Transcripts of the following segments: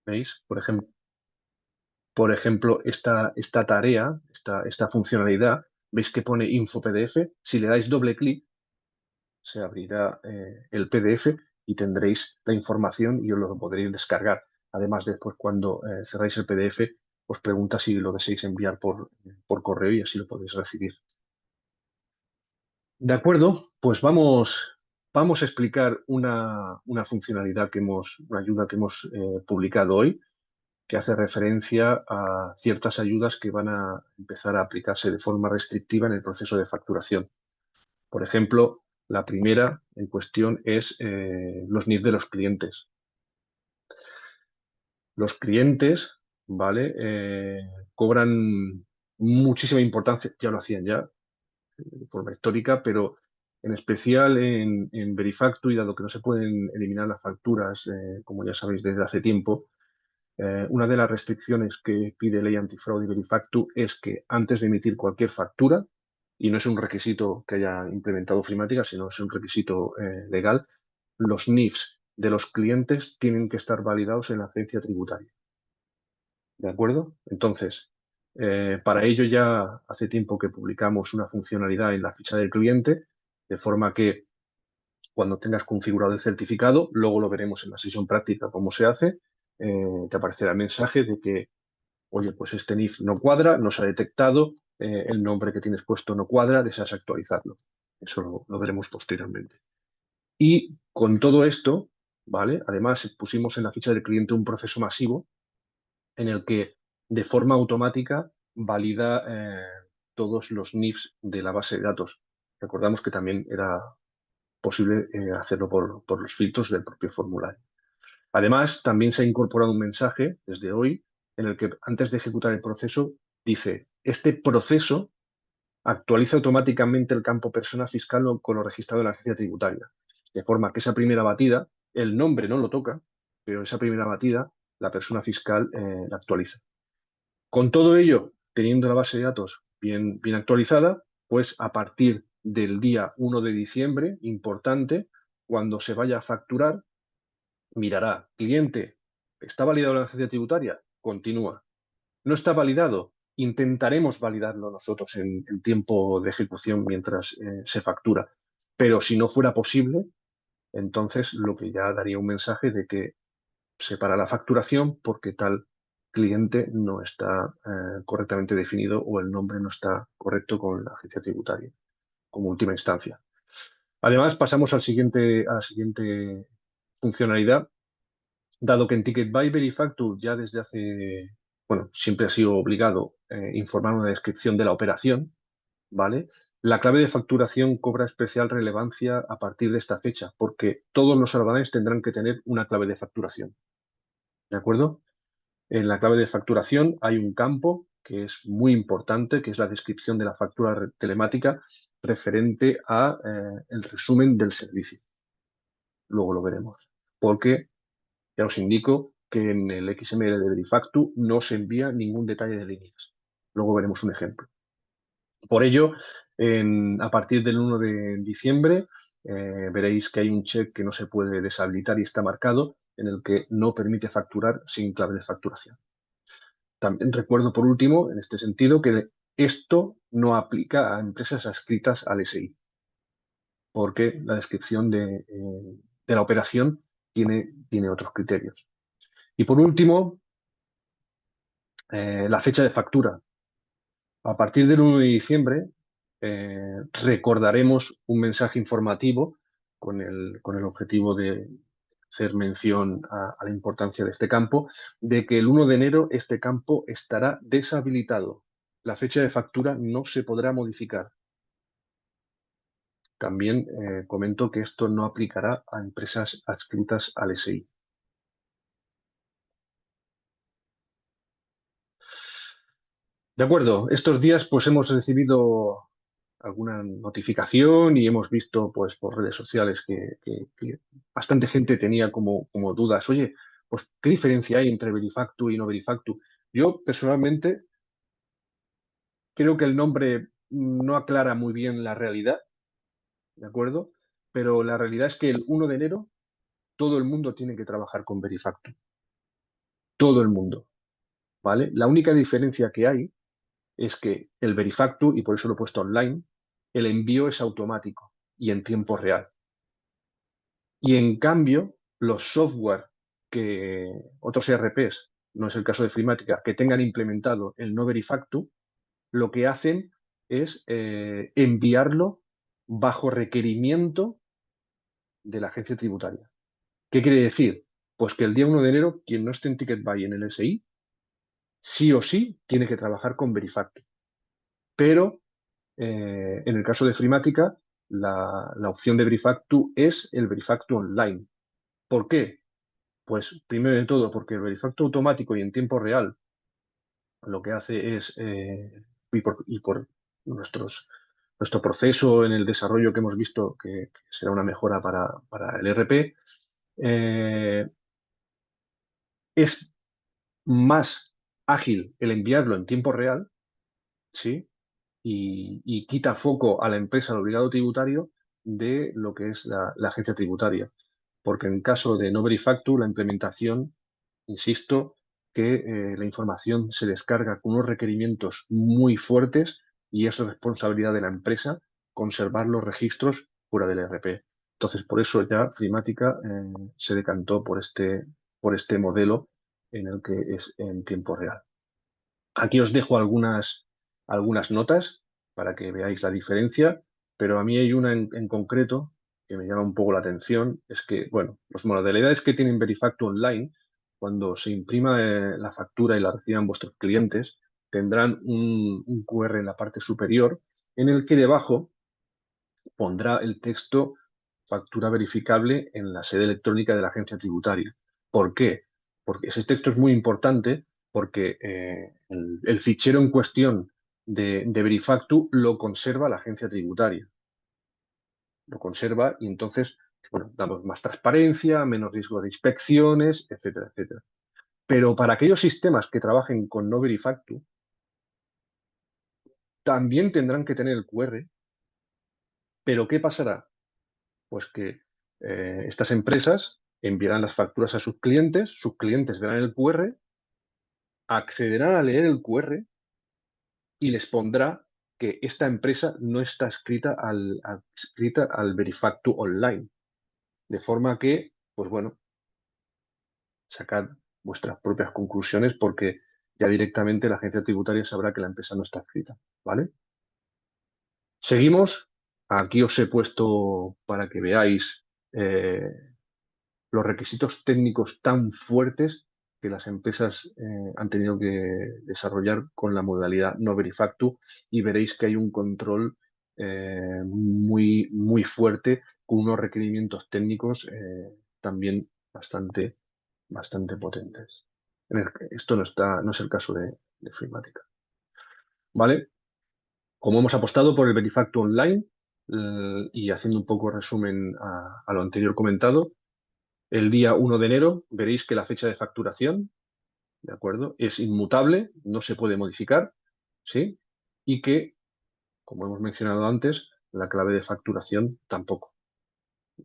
¿Veis? Por ejemplo, esta tarea, esta funcionalidad, ¿veis que pone Info PDF? Si le dais doble clic, se abrirá el PDF y tendréis la información y os lo podréis descargar. Además, después cuando cerráis el PDF, os pregunta si lo deseáis enviar por correo y así lo podéis recibir. De acuerdo, pues vamos a explicar una funcionalidad una ayuda que hemos publicado hoy, que hace referencia a ciertas ayudas que van a empezar a aplicarse de forma restrictiva en el proceso de facturación. Por ejemplo, la primera en cuestión es los NIF de los clientes. Los clientes, ¿vale? Cobran muchísima importancia, ya lo hacían ya, de forma histórica, pero en especial en Verifactu, y dado que no se pueden eliminar las facturas, como ya sabéis desde hace tiempo, una de las restricciones que pide Ley Antifraude y Verifactu es que antes de emitir cualquier factura, y no es un requisito que haya implementado Ofimática, sino es un requisito legal, los NIFs de los clientes tienen que estar validados en la agencia tributaria. ¿De acuerdo? Entonces, para ello ya hace tiempo que publicamos una funcionalidad en la ficha del cliente, de forma que cuando tengas configurado el certificado, luego lo veremos en la sesión práctica cómo se hace, te aparecerá el mensaje de que, oye, pues este NIF no cuadra, no se ha detectado, el nombre que tienes puesto no cuadra, deseas actualizarlo. Eso lo veremos posteriormente. Y con todo esto, ¿vale? Además, pusimos en la ficha del cliente un proceso masivo en el que de forma automática valida todos los NIFs de la base de datos. Recordamos que también era posible hacerlo por los filtros del propio formulario. Además, también se ha incorporado un mensaje desde hoy en el que antes de ejecutar el proceso dice, este proceso actualiza automáticamente el campo persona fiscal con lo registrado en la agencia tributaria. De forma que esa primera batida, el nombre no lo toca, pero esa primera batida, la persona fiscal la actualiza. Con todo ello, teniendo la base de datos bien actualizada, pues a partir del día 1 de diciembre, importante, cuando se vaya a facturar, mirará, cliente, ¿está validado la agencia tributaria? Continúa. ¿No está validado? Intentaremos validarlo nosotros en tiempo de ejecución mientras se factura. Pero si no fuera posible, entonces lo que ya daría un mensaje de que se para la facturación porque tal cliente no está correctamente definido o el nombre no está correcto con la agencia tributaria como última instancia. Además, pasamos a la siguiente funcionalidad, dado que en Ticket by Verifactu ya desde hace, bueno, siempre ha sido obligado informar una descripción de la operación, ¿vale? La clave de facturación cobra especial relevancia a partir de esta fecha, porque todos los albaneses tendrán que tener una clave de facturación, ¿de acuerdo? En la clave de facturación hay un campo que es muy importante, que es la descripción de la factura telemática referente a el resumen del servicio. Luego lo veremos. Porque ya os indico que en el XML de Verifactu no se envía ningún detalle de líneas. Luego veremos un ejemplo. Por ello, a partir del 1 de diciembre, veréis que hay un check que no se puede deshabilitar y está marcado en el que no permite facturar sin clave de facturación. También recuerdo, por último, en este sentido, que esto no aplica a empresas adscritas al SI, porque la descripción de la operación tiene otros criterios. Y por último, la fecha de factura. A partir del 1 de diciembre, recordaremos un mensaje informativo con el objetivo de hacer mención a la importancia de este campo, de que el 1 de enero este campo estará deshabilitado. La fecha de factura no se podrá modificar. También comento que esto no aplicará a empresas adscritas al SI. De acuerdo, estos días pues hemos recibido alguna notificación y hemos visto pues por redes sociales que bastante gente tenía como dudas. Oye, pues ¿qué diferencia hay entre Verifactu y no Verifactu? Yo personalmente creo que el nombre no aclara muy bien la realidad, ¿de acuerdo? Pero la realidad es que el 1 de enero todo el mundo tiene que trabajar con Verifactu. todo el mundo, ¿vale? La única diferencia que hay es que el Verifactu, y por eso lo he puesto online, el envío es automático y en tiempo real. Y en cambio, los software que otros ERPs, no es el caso de Frimática, que tengan implementado el no Verifactu, lo que hacen es enviarlo bajo requerimiento de la agencia tributaria. ¿Qué quiere decir? Pues que el día 1 de enero, quien no esté en TicketBuy en el SI, sí o sí tiene que trabajar con Verifactu. Pero en el caso de Frimática, la opción de Verifactu es el Verifactu Online. ¿Por qué? Pues primero de todo, porque el Verifactu automático y en tiempo real lo que hace es, y por nuestro proceso en el desarrollo que hemos visto, que será una mejora para el ERP, es más ágil el enviarlo en tiempo real, ¿sí? Y quita foco a la empresa, al obligado tributario, de lo que es la agencia tributaria. Porque en caso de no Verifactu, la implementación, insisto, que la información se descarga con unos requerimientos muy fuertes y es responsabilidad de la empresa conservar los registros fuera del ERP. Entonces, por eso ya Frimática se decantó por este modelo en el que es en tiempo real. Aquí os dejo algunas notas para que veáis la diferencia, pero a mí hay una en concreto que me llama un poco la atención, es que, bueno, las modalidades que tienen Verifactu Online, cuando se imprima la factura y la reciban vuestros clientes, tendrán un QR en la parte superior en el que debajo pondrá el texto factura verificable en la sede electrónica de la agencia tributaria. ¿Por qué? Porque ese texto es muy importante porque el fichero en cuestión de Verifactu lo conserva la agencia tributaria. Lo conserva y entonces, bueno, damos más transparencia, menos riesgo de inspecciones, etcétera, etcétera. Pero para aquellos sistemas que trabajen con no Verifactu, también tendrán que tener el QR. ¿Pero qué pasará? Pues que estas empresas enviarán las facturas a sus clientes verán el QR, accederán a leer el QR y les pondrá que esta empresa no está adscrita al Verifactu Online. De forma que, pues bueno, sacad vuestras propias conclusiones porque ya directamente la agencia tributaria sabrá que la empresa no está adscrita, ¿vale? Seguimos. Aquí os he puesto para que veáis los requisitos técnicos tan fuertes que las empresas han tenido que desarrollar con la modalidad no Verifactu y veréis que hay un control muy, muy fuerte con unos requerimientos técnicos también bastante potentes. Esto no es el caso de Frimática. ¿Vale? Como hemos apostado por el Verifactu Online y haciendo un poco resumen a lo anterior comentado, el día 1 de enero veréis que la fecha de facturación, ¿de acuerdo?, es inmutable, no se puede modificar, ¿sí? Y que, como hemos mencionado antes, la clave de facturación tampoco.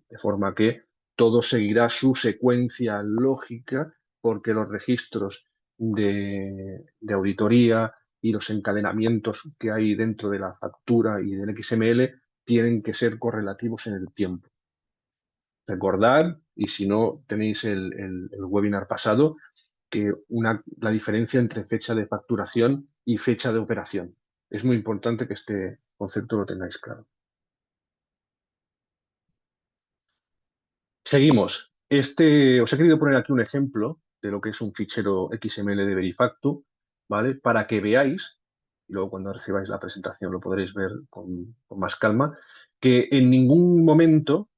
De forma que todo seguirá su secuencia lógica porque los registros de auditoría y los encadenamientos que hay dentro de la factura y del XML tienen que ser correlativos en el tiempo. Recordad, y si no tenéis el webinar pasado, que la diferencia entre fecha de facturación y fecha de operación. Es muy importante que este concepto lo tengáis claro. Seguimos. Os he querido poner aquí un ejemplo de lo que es un fichero XML de Verifactu, ¿vale? Para que veáis, y luego cuando recibáis la presentación lo podréis ver con más calma, que en ningún momento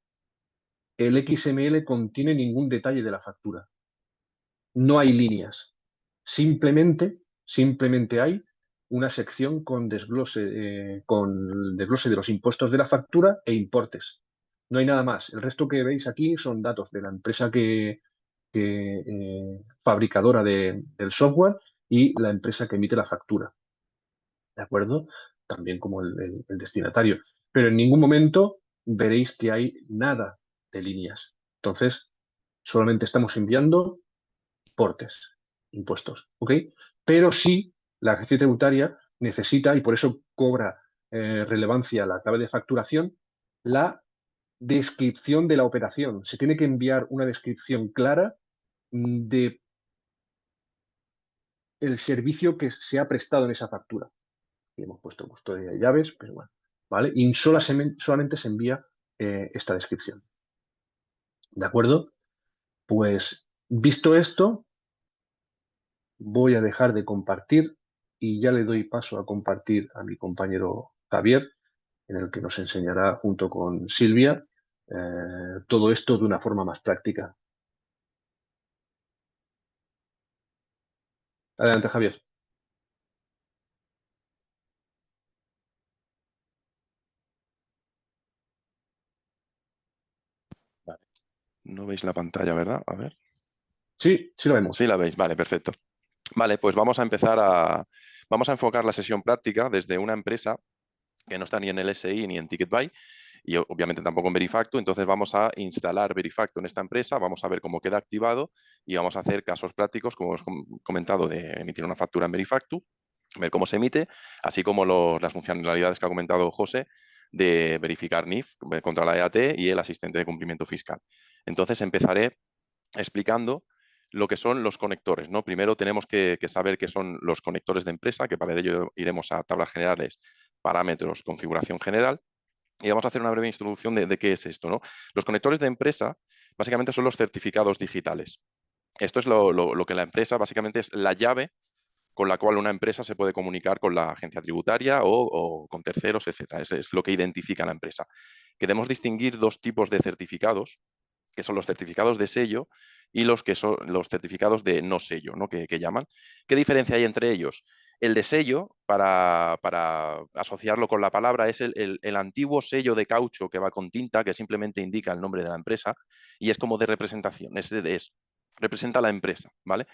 el XML contiene ningún detalle de la factura. No hay líneas. Simplemente hay una sección con desglose de los impuestos de la factura e importes. No hay nada más. El resto que veis aquí son datos de la empresa fabricadora del software y la empresa que emite la factura. ¿De acuerdo? También como el destinatario. Pero en ningún momento veréis que hay nada de líneas. Entonces, solamente estamos enviando importes. impuestos, ¿ok? Pero sí, la agencia tributaria necesita, y por eso cobra relevancia la clave de facturación, la descripción de la operación. Se tiene que enviar una descripción clara de el servicio que se ha prestado en esa factura. Y hemos puesto custodia de llaves, pero bueno, ¿vale? Y solamente se envía esta descripción. ¿De acuerdo? Pues visto esto, voy a dejar de compartir y ya le doy paso a compartir a mi compañero Javier, en el que nos enseñará junto con Silvia todo esto de una forma más práctica. Adelante, Javier. Vale. No veis la pantalla, ¿verdad? A ver. Sí, sí lo vemos. Sí la veis, vale, perfecto. Vale, pues vamos a vamos a enfocar la sesión práctica desde una empresa que no está ni en el SI ni en TicketBuy y obviamente tampoco en Verifactu. Entonces vamos a instalar Verifactu en esta empresa, vamos a ver cómo queda activado y vamos a hacer casos prácticos, como hemos comentado, de emitir una factura en Verifactu, ver cómo se emite, así como las funcionalidades que ha comentado José de verificar NIF contra la EAT y el asistente de cumplimiento fiscal. Entonces empezaré explicando lo que son los conectores, ¿no? Primero tenemos que saber qué son los conectores de empresa, que para ello iremos a tablas generales, parámetros, configuración general, y vamos a hacer una breve introducción de qué es esto, ¿no? Los conectores de empresa básicamente son los certificados digitales. Esto es lo que la empresa básicamente es la llave con la cual una empresa se puede comunicar con la agencia tributaria o con terceros, etc. Eso es lo que identifica a la empresa. Queremos distinguir dos tipos de certificados, que son los certificados de sello y los que son los certificados de no sello, ¿no? Que llaman. ¿Qué diferencia hay entre ellos? El de sello, para asociarlo con la palabra, es el antiguo sello de caucho que va con tinta, que simplemente indica el nombre de la empresa y es como de representación, representa a la empresa, ¿vale?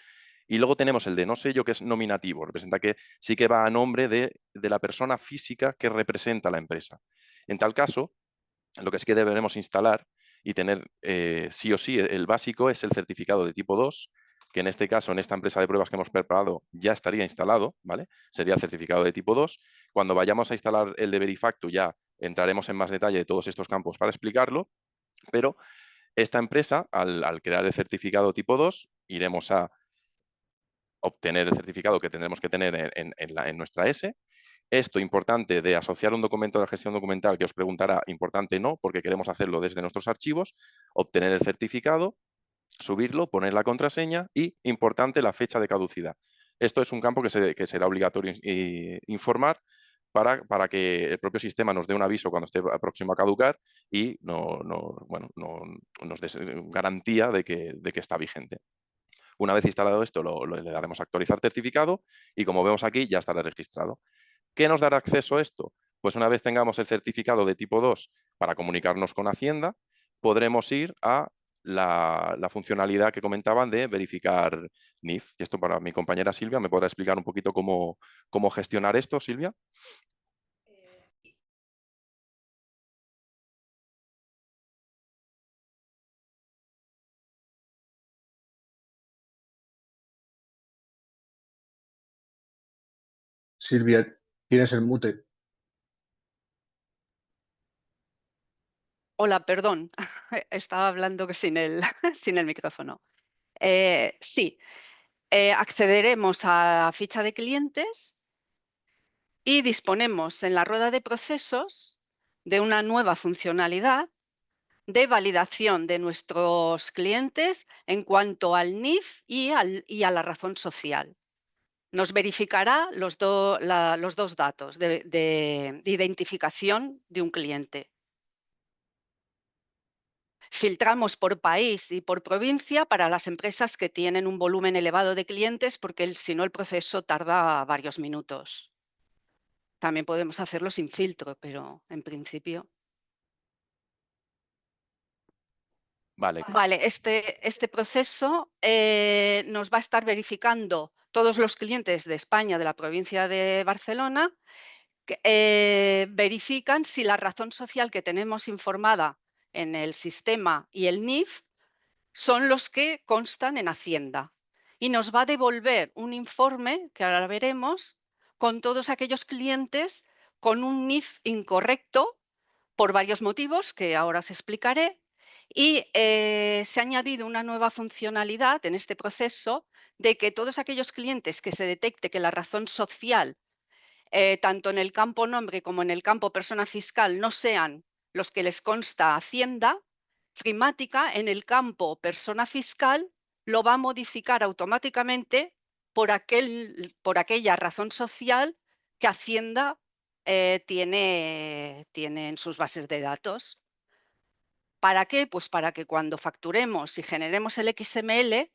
Y luego tenemos el de no sello, que es nominativo, representa que sí que va a nombre de la persona física que representa a la empresa. En tal caso, lo que sí que deberemos instalar y tener sí o sí el básico es el certificado de tipo 2, que en este caso, en esta empresa de pruebas que hemos preparado, ya estaría instalado, ¿vale? Sería el certificado de tipo 2. Cuando vayamos a instalar el de Verifactu ya entraremos en más detalle de todos estos campos para explicarlo, pero esta empresa, al crear el certificado tipo 2, iremos a obtener el certificado que tendremos que tener en nuestra S. Esto importante de asociar un documento de la gestión documental que os preguntará, importante no, porque queremos hacerlo desde nuestros archivos, obtener el certificado, subirlo, poner la contraseña y, importante, la fecha de caducidad. Esto es un campo que será obligatorio informar para que el propio sistema nos dé un aviso cuando esté próximo a caducar y bueno, nos dé garantía de que está vigente. Una vez instalado esto, le daremos a actualizar certificado y como vemos aquí ya estará registrado. ¿Qué nos dará acceso a esto? Pues una vez tengamos el certificado de tipo 2 para comunicarnos con Hacienda, podremos ir a la funcionalidad que comentaban de verificar NIF. Y esto para mi compañera Silvia, ¿me podrá explicar un poquito cómo gestionar esto, Silvia? Silvia, tienes el mute. Hola, perdón, estaba hablando sin sin el micrófono. Sí, accederemos a la ficha de clientes y disponemos en la rueda de procesos de una nueva funcionalidad de validación de nuestros clientes en cuanto al NIF y a la razón social. Nos verificará los dos datos de identificación de un cliente. Filtramos por país y por provincia para las empresas que tienen un volumen elevado de clientes, porque si no el proceso tarda varios minutos. También podemos hacerlo sin filtro, pero en principio. Vale. Vale, este proceso nos va a estar verificando todos los clientes de España, de la provincia de Barcelona, que verifican si la razón social que tenemos informada en el sistema y el NIF son los que constan en Hacienda. y nos va a devolver un informe, que ahora veremos, con todos aquellos clientes con un NIF incorrecto por varios motivos que ahora os explicaré. Y se ha añadido una nueva funcionalidad en este proceso de que todos aquellos clientes que se detecte que la razón social, tanto en el campo nombre como en el campo persona fiscal, no sean los que les consta Hacienda, Frimática en el campo persona fiscal lo va a modificar automáticamente por aquella razón social que Hacienda tiene en sus bases de datos. ¿Para qué? Pues para que cuando facturemos y generemos el XML,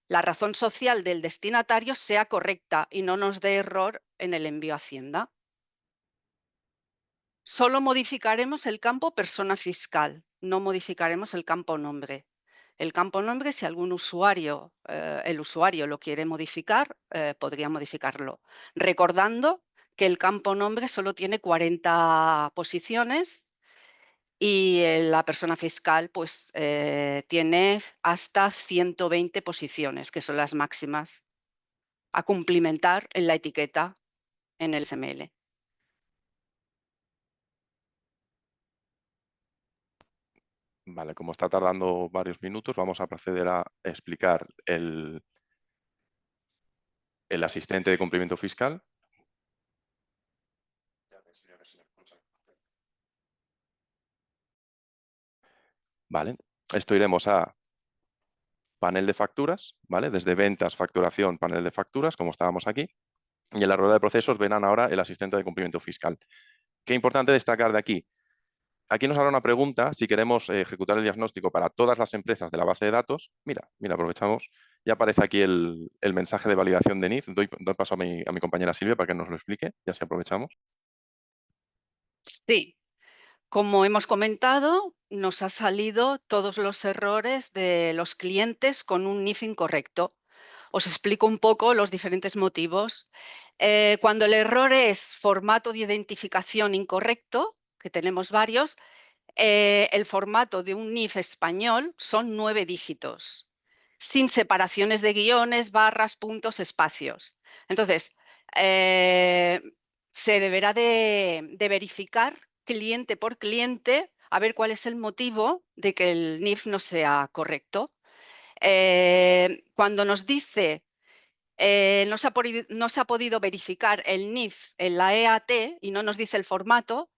la razón social del destinatario sea correcta y no nos dé error en el envío a Hacienda. Solo modificaremos el campo persona fiscal, no modificaremos el campo nombre. El campo nombre, si algún usuario, el usuario lo quiere modificar, podría modificarlo. Recordando que el campo nombre solo tiene 40 posiciones y la persona fiscal pues, tiene hasta 120 posiciones, que son las máximas a cumplimentar en la etiqueta en el XML. Vale, como está tardando varios minutos, vamos a proceder a explicar el asistente de cumplimiento fiscal. Vale, esto iremos a panel de facturas, ¿vale? Desde ventas, facturación, panel de facturas, como estábamos aquí. Y en la rueda de procesos verán ahora el asistente de cumplimiento fiscal. Qué importante destacar de aquí. Aquí nos hará una pregunta si queremos ejecutar el diagnóstico para todas las empresas de la base de datos. Mira, aprovechamos. Ya aparece aquí el mensaje de validación de NIF. Doy paso a mi compañera Silvia para que nos lo explique. Ya si aprovechamos. Sí, como hemos comentado, nos ha salido todos los errores de los clientes con un NIF incorrecto. Os explico un poco los diferentes motivos. Cuando el error es formato de identificación incorrecto, que tenemos varios, el formato de un NIF español son 9 dígitos, sin separaciones de guiones, barras, puntos, espacios. Entonces, se deberá de verificar cliente por cliente a ver cuál es el motivo de que el NIF no sea correcto. Cuando nos dice no se ha podido verificar el NIF en la EAT y no nos dice el formato,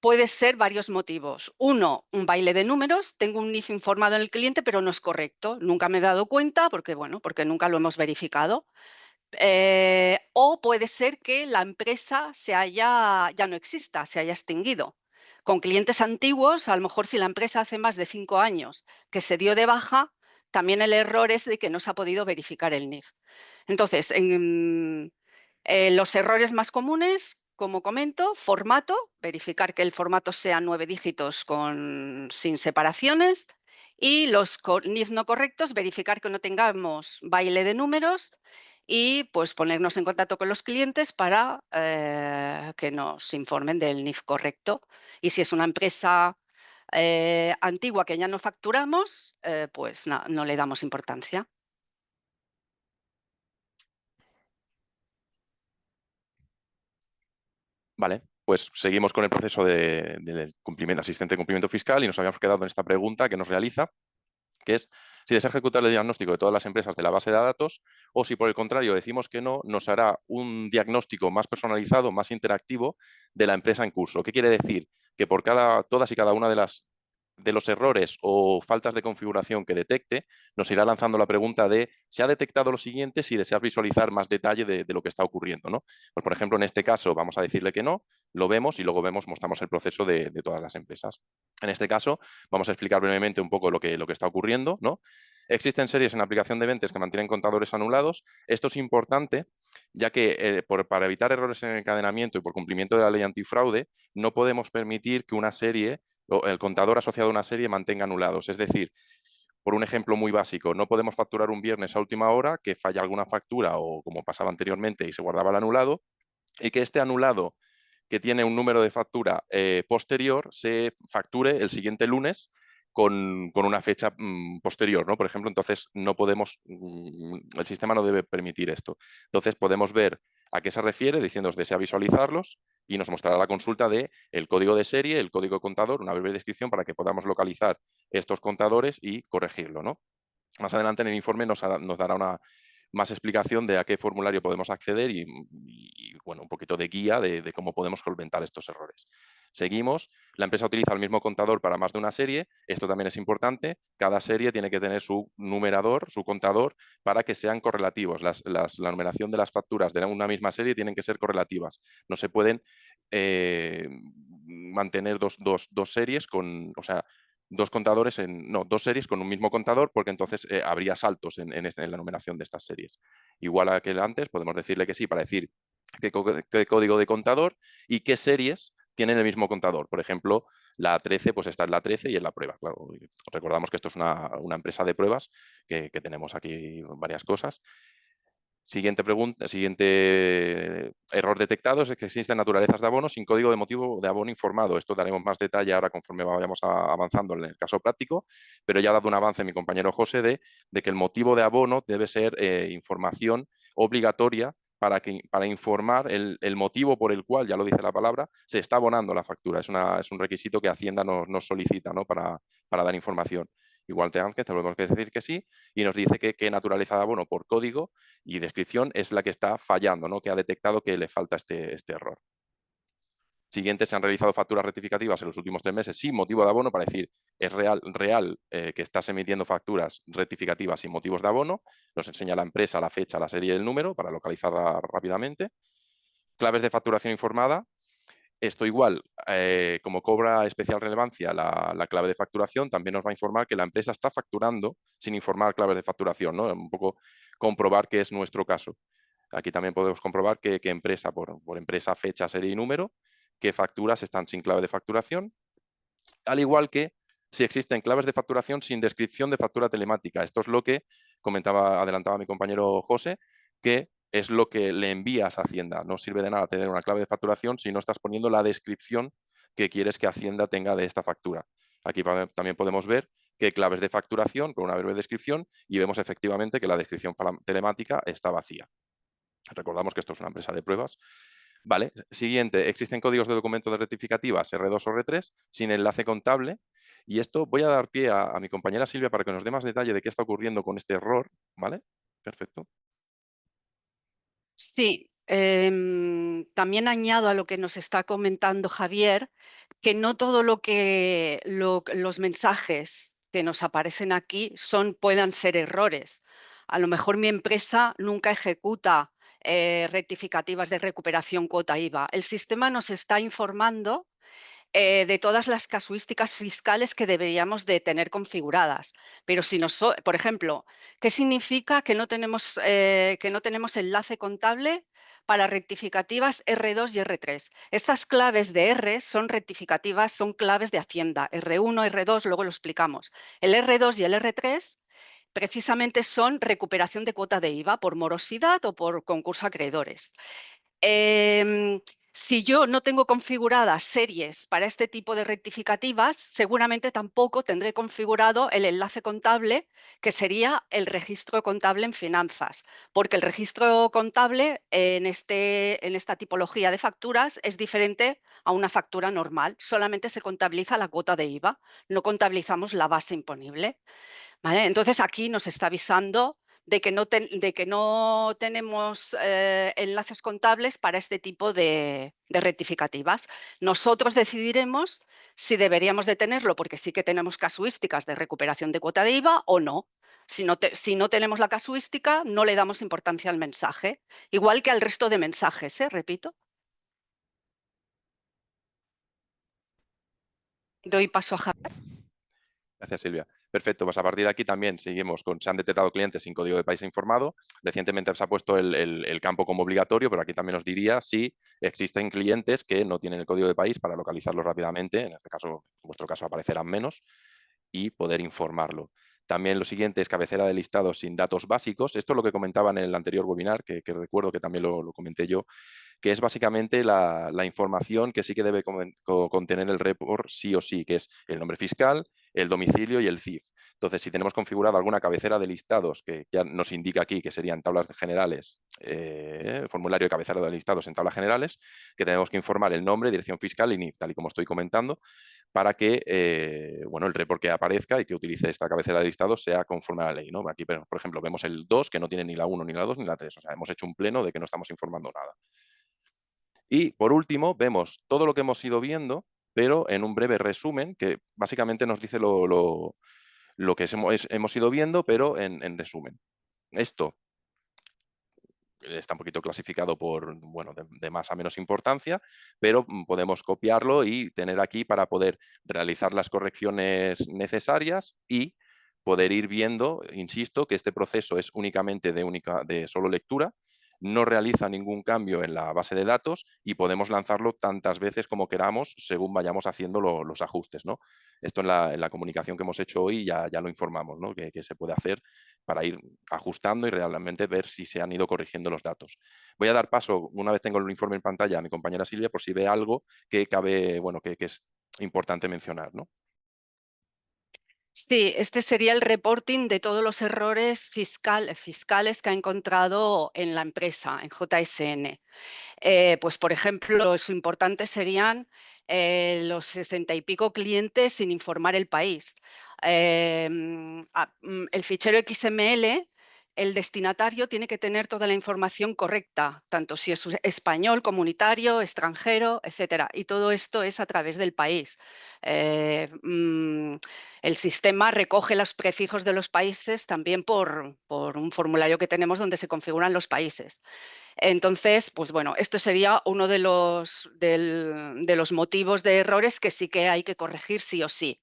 puede ser varios motivos. Uno, un baile de números. Tengo un NIF informado en el cliente, pero no es correcto. Nunca me he dado cuenta porque nunca lo hemos verificado. O puede ser que la empresa ya no exista, se haya extinguido. Con clientes antiguos, a lo mejor si la empresa hace más de 5 años que se dio de baja, también el error es de que no se ha podido verificar el NIF. Entonces, los errores más comunes, como comento, formato, verificar que el formato sea 9 dígitos sin separaciones, y los NIF no correctos, verificar que no tengamos baile de números y pues ponernos en contacto con los clientes para que nos informen del NIF correcto. Y si es una empresa antigua que ya no facturamos, pues no le damos importancia. Vale, pues seguimos con el proceso del asistente de cumplimiento fiscal y nos habíamos quedado en esta pregunta que nos realiza, que es si desea ejecutar el diagnóstico de todas las empresas de la base de datos o si por el contrario decimos que no, nos hará un diagnóstico más personalizado, más interactivo de la empresa en curso. ¿Qué quiere decir? Que por todas y cada una de los errores o faltas de configuración que detecte, nos irá lanzando la pregunta de ¿se ha detectado lo siguiente? Si deseas visualizar más detalle de lo que está ocurriendo, ¿no? Pues, por ejemplo, en este caso vamos a decirle que no, lo vemos y luego mostramos el proceso de todas las empresas. En este caso vamos a explicar brevemente un poco lo que está ocurriendo, ¿no? Existen series en aplicación de ventas que mantienen contadores anulados. Esto es importante, ya que para evitar errores en el encadenamiento y por cumplimiento de la ley antifraude, no podemos permitir que una serie o el contador asociado a una serie mantenga anulados. Es decir, por un ejemplo muy básico, no podemos facturar un viernes a última hora, que falla alguna factura o como pasaba anteriormente y se guardaba el anulado, y que este anulado que tiene un número de factura posterior se facture el siguiente lunes con una fecha posterior, ¿no? Por ejemplo, entonces no podemos, el sistema no debe permitir esto. Entonces podemos ver a qué se refiere, diciendo desea visualizarlos, y nos mostrará la consulta de el código de serie, el código contador, una breve descripción para que podamos localizar estos contadores y corregirlo, ¿no? Más adelante en el informe nos dará una más explicación de a qué formulario podemos acceder y bueno, un poquito de guía de cómo podemos solventar estos errores. Seguimos, la empresa utiliza el mismo contador para más de una serie, esto también es importante, cada serie tiene que tener su numerador, su contador, para que sean correlativos. La numeración de las facturas de una misma serie tienen que ser correlativas, no se pueden mantener dos series con, o sea, dos contadores dos series con un mismo contador, porque entonces habría saltos en la numeración de estas series. Igual a que antes, podemos decirle que sí para decir qué código de contador y qué series tienen el mismo contador. Por ejemplo, la 13, pues está en la 13 y en la prueba. Claro, recordamos que esto es una empresa de pruebas, que tenemos aquí varias cosas. Siguiente pregunta, siguiente error detectado es que existen naturalezas de abono sin código de motivo de abono informado. Esto daremos más detalle ahora conforme vayamos avanzando en el caso práctico, pero ya ha dado un avance mi compañero José de que el motivo de abono debe ser información obligatoria para informar el motivo por el cual, ya lo dice la palabra, se está abonando la factura. Es un requisito que Hacienda nos solicita, ¿no? para dar información. Igual tenemos que decir que sí y nos dice qué naturaleza de abono por código y descripción es la que está fallando, ¿no? Que ha detectado que le falta este error. Siguiente, se han realizado facturas rectificativas en los últimos 3 meses sin motivo de abono para decir es real que estás emitiendo facturas rectificativas sin motivos de abono. Nos enseña la empresa, la fecha, la serie y el número para localizarla rápidamente. Claves de facturación informada. Esto igual, como cobra especial relevancia la clave de facturación, también nos va a informar que la empresa está facturando sin informar claves de facturación, ¿no? Un poco comprobar que es nuestro caso. Aquí también podemos comprobar qué empresa, por empresa, fecha, serie y número, qué facturas están sin clave de facturación, al igual que si existen claves de facturación sin descripción de factura telemática. Esto es lo que adelantaba mi compañero José, que es lo que le envías a Hacienda. No sirve de nada tener una clave de facturación si no estás poniendo la descripción que quieres que Hacienda tenga de esta factura. Aquí también podemos ver qué claves de facturación con una breve descripción y vemos efectivamente que la descripción telemática está vacía. Recordamos que esto es una empresa de pruebas. Vale, siguiente, existen códigos de documento de rectificativas R2 o R3 sin enlace contable. Y esto voy a dar pie a mi compañera Silvia para que nos dé más detalle de qué está ocurriendo con este error. ¿Vale? Perfecto. Sí, también añado a lo que nos está comentando Javier, que no todo los mensajes que nos aparecen aquí puedan ser errores. A lo mejor mi empresa nunca ejecuta rectificativas de recuperación cuota IVA. El sistema nos está informando de todas las casuísticas fiscales que deberíamos de tener configuradas. Pero si por ejemplo, ¿qué significa que no tenemos enlace contable para rectificativas R2 y R3? Estas claves de R son rectificativas, son claves de Hacienda. R1, R2, luego lo explicamos. El R2 y el R3 precisamente son recuperación de cuota de IVA por morosidad o por concurso a acreedores. Si yo no tengo configuradas series para este tipo de rectificativas, seguramente tampoco tendré configurado el enlace contable, que sería el registro contable en finanzas, porque el registro contable en esta tipología de facturas es diferente a una factura normal. Solamente se contabiliza la cuota de IVA, no contabilizamos la base imponible. ¿Vale? Entonces aquí nos está avisando de que no tenemos enlaces contables para este tipo de rectificativas. Nosotros decidiremos si deberíamos de tenerlo, porque sí que tenemos casuísticas de recuperación de cuota de IVA o no. Si no tenemos la casuística, no le damos importancia al mensaje, igual que al resto de mensajes, repito. Doy paso a Javier. Gracias, Silvia. Perfecto, pues a partir de aquí también seguimos con, se han detectado clientes sin código de país informado. Recientemente se ha puesto el campo como obligatorio, pero aquí también os diría si existen clientes que no tienen el código de país para localizarlo rápidamente. En este caso, en vuestro caso aparecerán menos y poder informarlo. También lo siguiente es cabecera de listado sin datos básicos. Esto es lo que comentaba en el anterior webinar, que recuerdo que también lo comenté yo, que es básicamente la información que sí que debe contener el report sí o sí, que es el nombre fiscal, el domicilio y el CIF. Entonces, si tenemos configurada alguna cabecera de listados, que ya nos indica aquí que serían tablas generales, formulario de cabecera de listados en tablas generales, que tenemos que informar el nombre, dirección fiscal y NIF, tal y como estoy comentando, para que bueno, el report que aparezca y que utilice esta cabecera de listados sea conforme a la ley, ¿no? Aquí, por ejemplo, vemos el 2, que no tiene ni la 1, ni la 2, ni la 3. O sea, hemos hecho un pleno de que no estamos informando nada. Y, por último, vemos todo lo que hemos ido viendo, pero en un breve resumen, que básicamente nos dice lo que hemos ido viendo, pero en resumen. Esto está un poquito clasificado por, bueno, de más a menos importancia, pero podemos copiarlo y tener aquí para poder realizar las correcciones necesarias y poder ir viendo, insisto, que este proceso es únicamente de solo lectura, no realiza ningún cambio en la base de datos y podemos lanzarlo tantas veces como queramos según vayamos haciendo los ajustes, ¿no? Esto en la comunicación que hemos hecho hoy ya lo informamos, ¿no? Que se puede hacer para ir ajustando y realmente ver si se han ido corrigiendo los datos. Voy a dar paso, una vez tengo el informe en pantalla, a mi compañera Silvia por si ve algo que cabe, bueno, que es importante mencionar, ¿no? Sí, este sería el reporting de todos los errores fiscales que ha encontrado en la empresa, en JSN. Pues, por ejemplo, los importantes serían los 60 y pico clientes sin informar el país. El fichero XML, el destinatario tiene que tener toda la información correcta, tanto si es español, comunitario, extranjero, etcétera. Y todo esto es a través del país. El sistema recoge los prefijos de los países también por un formulario que tenemos donde se configuran los países. Entonces, pues bueno, esto sería uno de los motivos de errores que sí que hay que corregir sí o sí.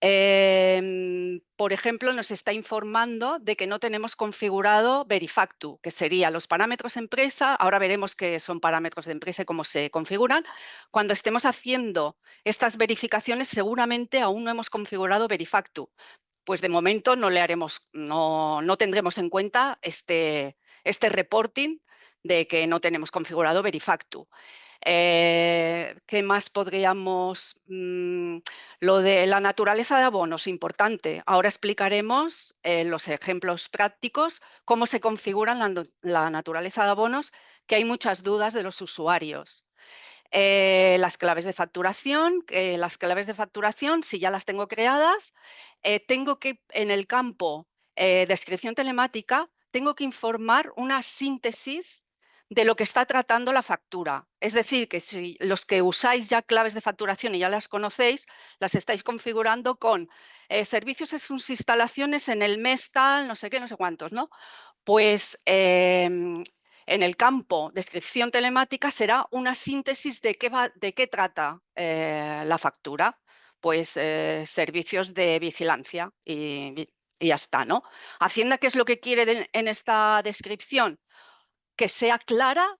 Por ejemplo, nos está informando de que no tenemos configurado Verifactu, que sería los parámetros empresa. Ahora veremos qué son parámetros de empresa y cómo se configuran. Cuando estemos haciendo estas verificaciones, seguramente aún no hemos configurado Verifactu. Pues de momento no tendremos en cuenta este reporting de que no tenemos configurado Verifactu. ¿Qué más podríamos? Lo de la naturaleza de abonos, importante. Ahora explicaremos los ejemplos prácticos, cómo se configuran la naturaleza de abonos, que hay muchas dudas de los usuarios. Las claves de facturación, si ya las tengo creadas, tengo que, en el campo descripción telemática, tengo que informar una síntesis de lo que está tratando la factura. Es decir, que si los que usáis ya claves de facturación y ya las conocéis, las estáis configurando con servicios en sus instalaciones en el mes tal, no sé qué, no sé cuántos, ¿no? Pues en el campo descripción telemática será una síntesis de qué trata la factura. Pues servicios de vigilancia y ya está, ¿no? Hacienda, ¿qué es lo que quiere en esta descripción? Que sea clara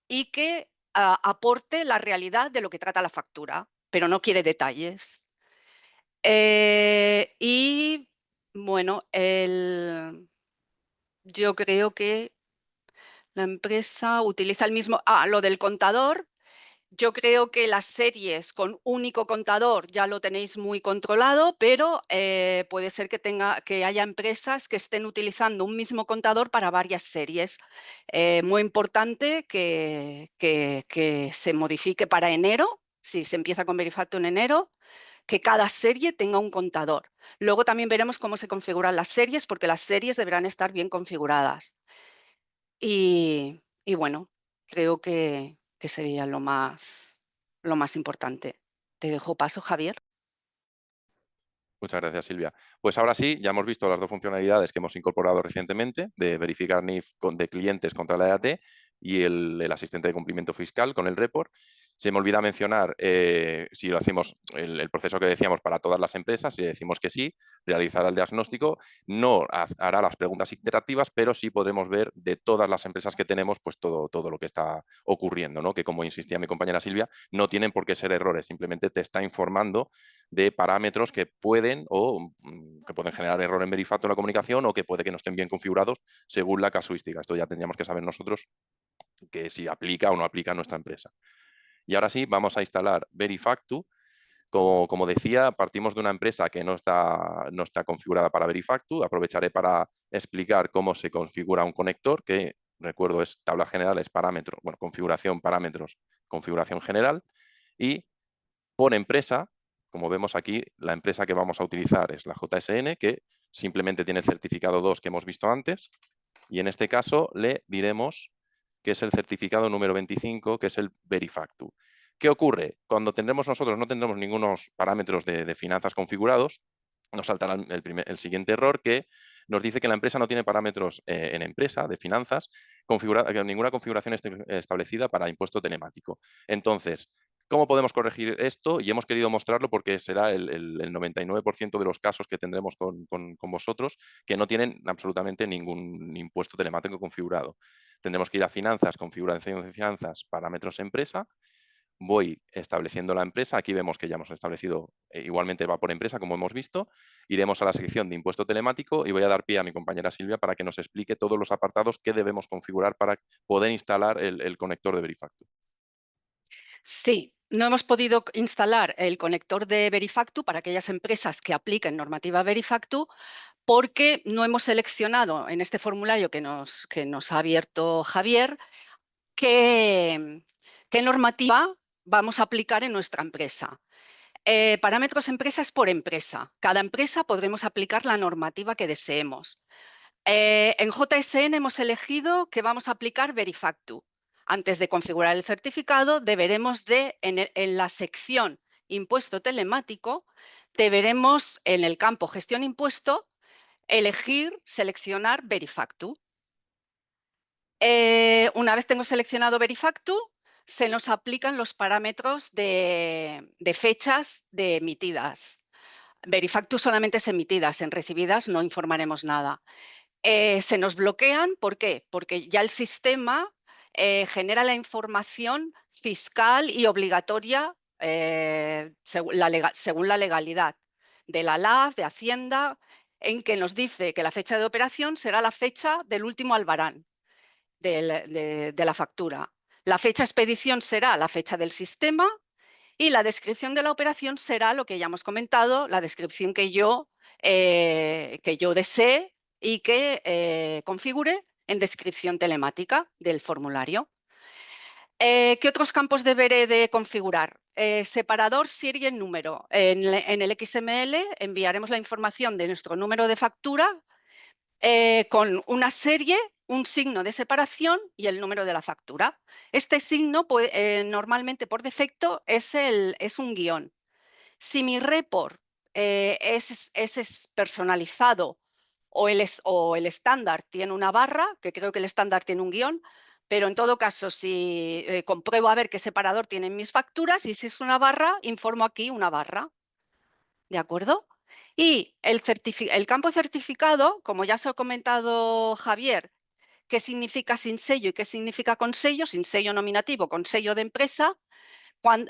y que aporte la realidad de lo que trata la factura, pero no quiere detalles. Y bueno, yo creo que la empresa utiliza el mismo... lo del contador. Yo creo que las series con único contador ya lo tenéis muy controlado, pero puede ser que haya empresas que estén utilizando un mismo contador para varias series. Muy importante que se modifique para enero, si se empieza con Verifactu en enero, que cada serie tenga un contador. Luego también veremos cómo se configuran las series, porque las series deberán estar bien configuradas. Y bueno, creo que sería lo más importante. Te dejo paso, Javier. Muchas gracias, Silvia. Pues ahora sí, ya hemos visto las dos funcionalidades que hemos incorporado recientemente, de verificar NIF de clientes contra la EAT y el asistente de cumplimiento fiscal con el report. Se me olvida mencionar, si lo hacemos, el proceso que decíamos para todas las empresas, si decimos que sí, realizará el diagnóstico, no hará las preguntas iterativas, pero sí podremos ver de todas las empresas que tenemos, pues todo lo que está ocurriendo, ¿no? Que como insistía mi compañera Silvia, no tienen por qué ser errores, simplemente te está informando de parámetros que pueden generar error en Verifactu en la comunicación o que puede que no estén bien configurados según la casuística. Esto ya tendríamos que saber nosotros que si aplica o no aplica a nuestra empresa. Y ahora sí, vamos a instalar Verifactu. Como decía, partimos de una empresa que no está configurada para Verifactu. Aprovecharé para explicar cómo se configura un conector, que recuerdo es tablas generales, parámetros, bueno, configuración, parámetros, configuración general. Y por empresa, como vemos aquí, la empresa que vamos a utilizar es la JSN, que simplemente tiene el certificado 2 que hemos visto antes. Y en este caso le diremos que es el certificado número 25, que es el Verifactu. ¿Qué ocurre? Cuando nosotros no tendremos ningunos parámetros de finanzas configurados, nos saltará el siguiente error que nos dice que la empresa no tiene parámetros en empresa de finanzas, ninguna configuración establecida para impuesto telemático. Entonces, ¿cómo podemos corregir esto? Y hemos querido mostrarlo porque será el 99% de los casos que tendremos con vosotros que no tienen absolutamente ningún impuesto telemático configurado. Tendremos que ir a finanzas, configuración de finanzas, parámetros empresa. Voy estableciendo la empresa. Aquí vemos que ya hemos establecido, igualmente va por empresa, como hemos visto. Iremos a la sección de impuesto telemático y voy a dar pie a mi compañera Silvia para que nos explique todos los apartados que debemos configurar para poder instalar el conector de Verifactu. Sí, no hemos podido instalar el conector de Verifactu para aquellas empresas que apliquen normativa Verifactu porque no hemos seleccionado en este formulario que nos ha abierto Javier qué normativa vamos a aplicar en nuestra empresa. Parámetros empresa es por empresa. Cada empresa podremos aplicar la normativa que deseemos. En JSN hemos elegido que vamos a aplicar Verifactu. Antes de configurar el certificado, deberemos en la sección Impuesto telemático, deberemos en el campo Gestión impuesto, seleccionar Verifactu. Una vez tengo seleccionado Verifactu, se nos aplican los parámetros de fechas de emitidas. Verifactu solamente es emitidas, en recibidas no informaremos nada. Se nos bloquean, ¿por qué? Porque ya el sistema genera la información fiscal y obligatoria según la legalidad de la LAF, de Hacienda, en que nos dice que la fecha de operación será la fecha del último albarán de la factura. La fecha de expedición será la fecha del sistema y la descripción de la operación será lo que ya hemos comentado, la descripción que yo desee y que configure en descripción telemática del formulario. ¿Qué otros campos deberé de configurar? Separador, serie y número. En el XML enviaremos la información de nuestro número de factura con una serie, un signo de separación y el número de la factura. Este signo normalmente por defecto es un guión. Si mi report es personalizado o el estándar tiene una barra, que creo que el estándar tiene un guión, pero en todo caso, si compruebo a ver qué separador tienen mis facturas y si es una barra, informo aquí una barra. ¿De acuerdo? Y el campo certificado, como ya se ha comentado Javier, qué significa sin sello y qué significa con sello, sin sello nominativo, con sello de empresa.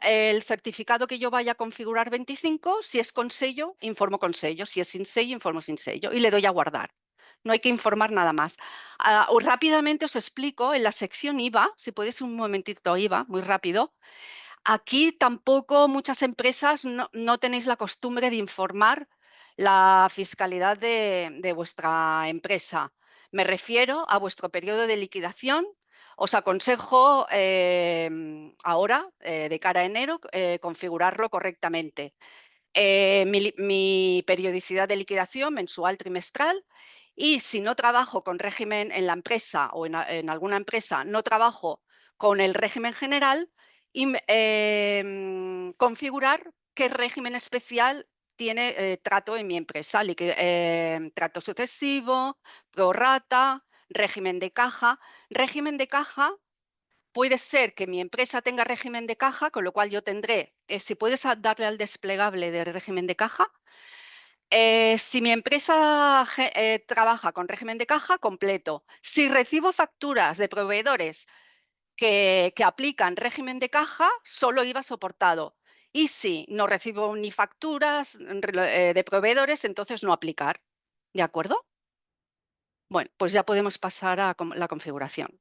El certificado que yo vaya a configurar 25, si es con sello, informo con sello. Si es sin sello, informo sin sello. Y le doy a guardar. No hay que informar nada más. Rápidamente os explico en la sección IVA, si podéis un momentito IVA, muy rápido. Aquí tampoco muchas empresas no tenéis la costumbre de informar la fiscalidad de vuestra empresa. Me refiero a vuestro periodo de liquidación. Os aconsejo ahora, de cara a enero, configurarlo correctamente. Mi periodicidad de liquidación mensual, trimestral, y si no trabajo con régimen en la empresa o en alguna empresa, no trabajo con el régimen general, y configurar qué régimen especial tiene trato en mi empresa, trato sucesivo, prorrata, régimen de caja. Régimen de caja puede ser que mi empresa tenga régimen de caja, con lo cual yo tendré, si puedes darle al desplegable de régimen de caja, si mi empresa trabaja con régimen de caja, completo. Si recibo facturas de proveedores que aplican régimen de caja, solo IVA soportado. Y si no recibo ni facturas de proveedores, entonces no aplicar. ¿De acuerdo? Bueno, pues ya podemos pasar a la configuración.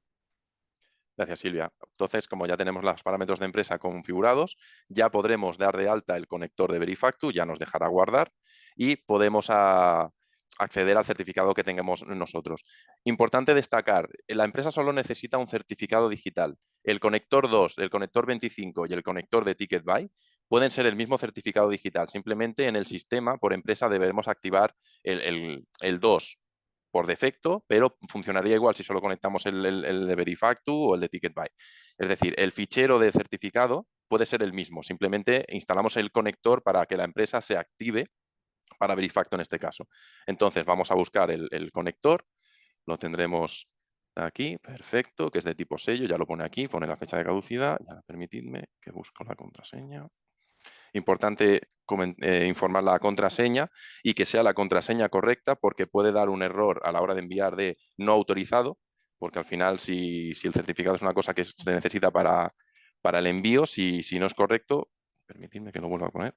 Gracias, Silvia. Entonces, como ya tenemos los parámetros de empresa configurados, ya podremos dar de alta el conector de Verifactu, ya nos dejará guardar y podemos acceder al certificado que tengamos nosotros. Importante destacar, la empresa solo necesita un certificado digital. El conector 2, el conector 25 y el conector de TicketBuy pueden ser el mismo certificado digital. Simplemente en el sistema, por empresa, debemos activar el 2 por defecto, pero funcionaría igual si solo conectamos el de Verifactu o el de TicketBuy. Es decir, el fichero de certificado puede ser el mismo, simplemente instalamos el conector para que la empresa se active para Verifactu en este caso. Entonces vamos a buscar el conector, lo tendremos aquí, perfecto, que es de tipo sello, ya lo pone aquí, pone la fecha de caducidad, ya permitidme que busco la contraseña. Importante informar la contraseña y que sea la contraseña correcta porque puede dar un error a la hora de enviar de no autorizado, porque al final si el certificado es una cosa que se necesita para el envío, si no es correcto, permitidme que lo vuelva a poner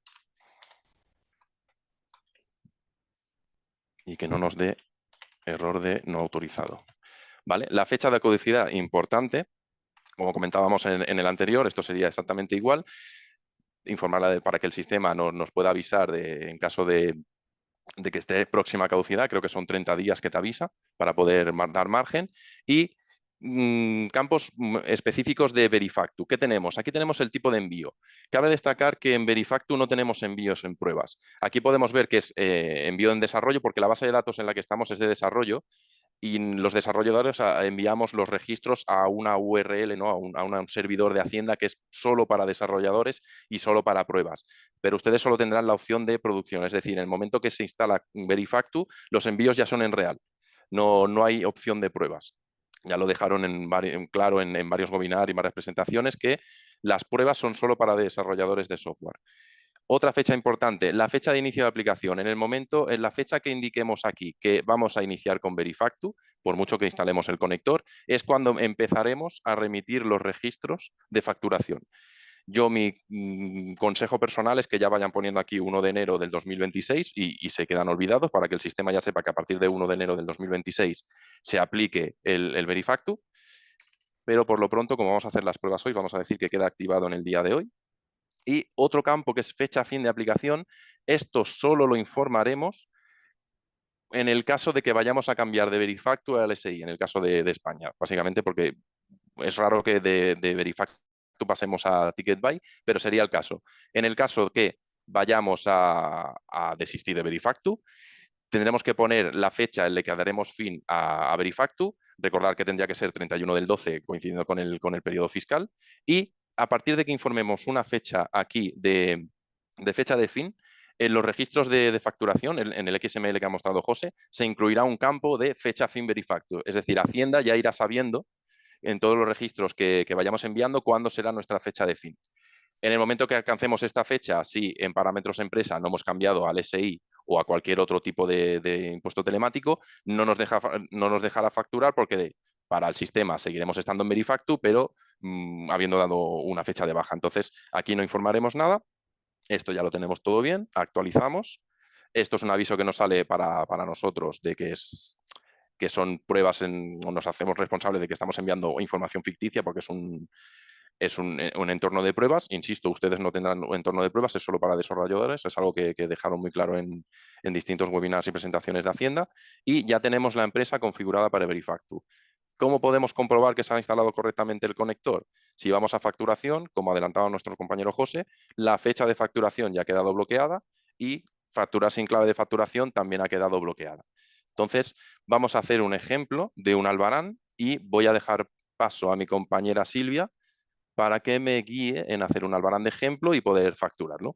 y que no nos dé error de no autorizado. ¿Vale? La fecha de caducidad, importante, como comentábamos en el anterior, esto sería exactamente igual, informarla para que el sistema nos pueda avisar en caso de que esté próxima a caducidad, creo que son 30 días que te avisa para poder dar margen, y campos específicos de Verifactu. ¿Qué tenemos? Aquí tenemos el tipo de envío. Cabe destacar que en Verifactu no tenemos envíos en pruebas. Aquí podemos ver que es envío en desarrollo porque la base de datos en la que estamos es de desarrollo y los desarrolladores enviamos los registros a una URL, ¿no? a un servidor de Hacienda que es solo para desarrolladores y solo para pruebas. Pero ustedes solo tendrán la opción de producción, es decir, en el momento que se instala Verifactu, los envíos ya son en real. No hay opción de pruebas. Ya lo dejaron claro en varios webinars y varias presentaciones que las pruebas son solo para desarrolladores de software. Otra fecha importante, la fecha de inicio de aplicación. En la fecha que indiquemos aquí que vamos a iniciar con Verifactu, por mucho que instalemos el conector, es cuando empezaremos a remitir los registros de facturación. Yo mi consejo personal es que ya vayan poniendo aquí 1 de enero del 2026 y se quedan olvidados para que el sistema ya sepa que a partir de 1 de enero del 2026 se aplique el Verifactu. Pero por lo pronto, como vamos a hacer las pruebas hoy, vamos a decir que queda activado en el día de hoy. Y otro campo que es fecha fin de aplicación, esto solo lo informaremos en el caso de que vayamos a cambiar de Verifactu a LSI, en el caso de España, básicamente porque es raro que de Verifactu pasemos a TicketBuy, pero sería el caso. En el caso que vayamos a desistir de Verifactu, tendremos que poner la fecha en la que daremos fin a Verifactu, recordar que tendría que ser 31 del 12, coincidiendo con el periodo fiscal, y a partir de que informemos una fecha aquí de fecha de fin, en los registros de facturación, en el XML que ha mostrado José, se incluirá un campo de fecha fin Verifactu. Es decir, Hacienda ya irá sabiendo en todos los registros que vayamos enviando cuándo será nuestra fecha de fin. En el momento que alcancemos esta fecha, si en parámetros empresa no hemos cambiado al SI o a cualquier otro tipo de impuesto telemático, no nos dejará facturar porque para el sistema seguiremos estando en Verifactu, pero habiendo dado una fecha de baja. Entonces, aquí no informaremos nada. Esto ya lo tenemos todo bien, actualizamos. Esto es un aviso que nos sale para nosotros de que son pruebas, o nos hacemos responsables de que estamos enviando información ficticia porque es un entorno de pruebas. Insisto, ustedes no tendrán un entorno de pruebas, es solo para desarrolladores, es algo que dejaron muy claro en distintos webinars y presentaciones de Hacienda. Y ya tenemos la empresa configurada para Verifactu. ¿Cómo podemos comprobar que se ha instalado correctamente el conector? Si vamos a facturación, como adelantaba nuestro compañero José, la fecha de facturación ya ha quedado bloqueada y facturar sin clave de facturación también ha quedado bloqueada. Entonces, vamos a hacer un ejemplo de un albarán y voy a dejar paso a mi compañera Silvia para que me guíe en hacer un albarán de ejemplo y poder facturarlo.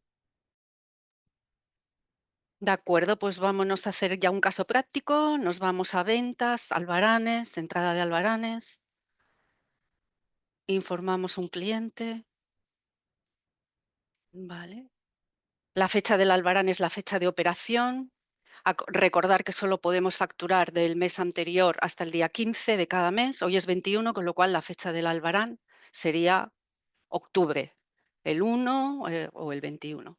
De acuerdo, pues vámonos a hacer ya un caso práctico. Nos vamos a ventas, albaranes, entrada de albaranes. Informamos un cliente. Vale. La fecha del albarán es la fecha de operación. Recordar que solo podemos facturar del mes anterior hasta el día 15 de cada mes. Hoy es 21, con lo cual la fecha del albarán sería octubre, el 1 o el 21.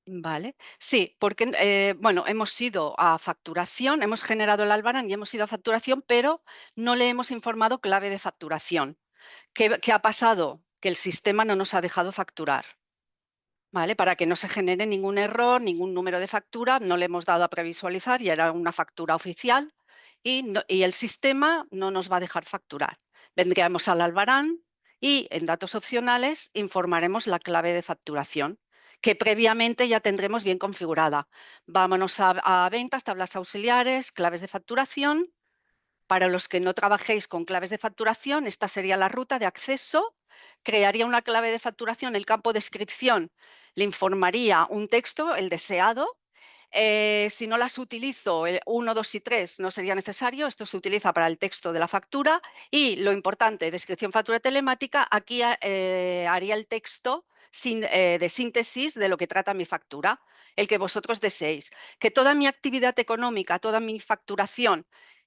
Vale, sí, porque bueno, hemos ido a facturación, hemos generado el Albarán y hemos ido a facturación, pero no le hemos informado clave de facturación. ¿Qué ha pasado? Que el sistema no nos ha dejado facturar. ¿Vale? Para que no se genere ningún error, ningún número de factura, no le hemos dado a previsualizar y era una factura oficial y el sistema no nos va a dejar facturar. Vendríamos al Albarán y en datos opcionales informaremos la clave de facturación, que previamente ya tendremos bien configurada. Vámonos a ventas, tablas auxiliares, claves de facturación. Para los que no trabajéis con claves de facturación, esta sería la ruta de acceso. Crearía una clave de facturación, el campo descripción le informaría un texto, el deseado. Si no las utilizo, el 1, 2 y 3 no sería necesario. Esto se utiliza para el texto de la factura. Y lo importante, descripción factura telemática, aquí haría el texto de síntesis de lo que trata mi factura, el que vosotros deseéis. Que toda mi actividad económica, toda mi facturación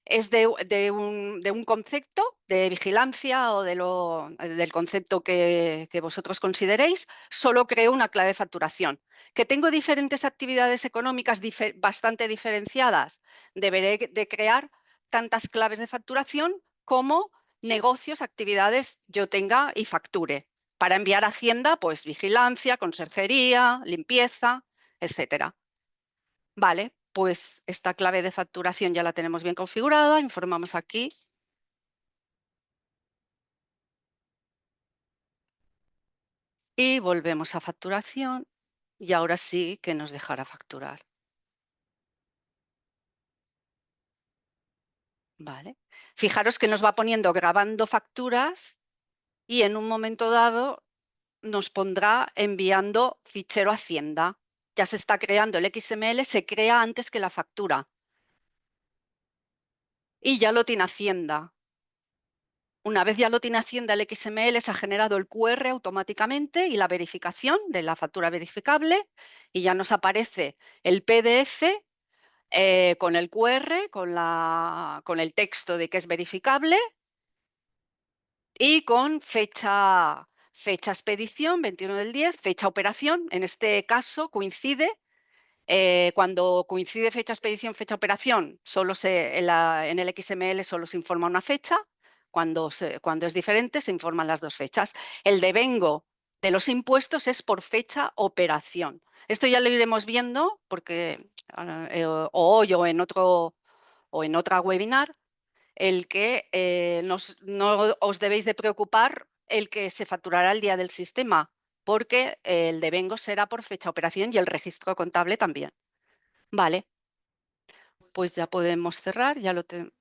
es de un concepto de vigilancia o del concepto que vosotros consideréis, solo creo una clave de facturación. Que tengo diferentes actividades económicas bastante diferenciadas, deberé de crear tantas claves de facturación como negocios, actividades yo tenga y facture. Para enviar a Hacienda, pues vigilancia, conserjería, limpieza, etcétera. Vale, pues esta clave de facturación ya la tenemos bien configurada, informamos aquí. Y volvemos a facturación y ahora sí que nos dejará facturar. Vale. Fijaros que nos va poniendo grabando facturas y en un momento dado nos pondrá enviando fichero Hacienda. Ya se está creando el XML, se crea antes que la factura. Y ya lo tiene Hacienda. Una vez ya lo tiene Hacienda, el XML se ha generado el QR automáticamente y la verificación de la factura verificable y ya nos aparece el PDF con el QR, con el texto de que es verificable y con fecha expedición, 21 del 10, fecha operación. En este caso coincide. Cuando coincide fecha expedición, fecha operación, en el XML solo se informa una fecha. Cuando es diferente, se informan las dos fechas. El devengo de los impuestos es por fecha operación. Esto ya lo iremos viendo porque o hoy o en otra webinar, el que no os debéis de preocupar el que se facturará el día del sistema, porque el devengo será por fecha operación y el registro contable también. Vale, pues ya podemos cerrar, ya lo tenemos.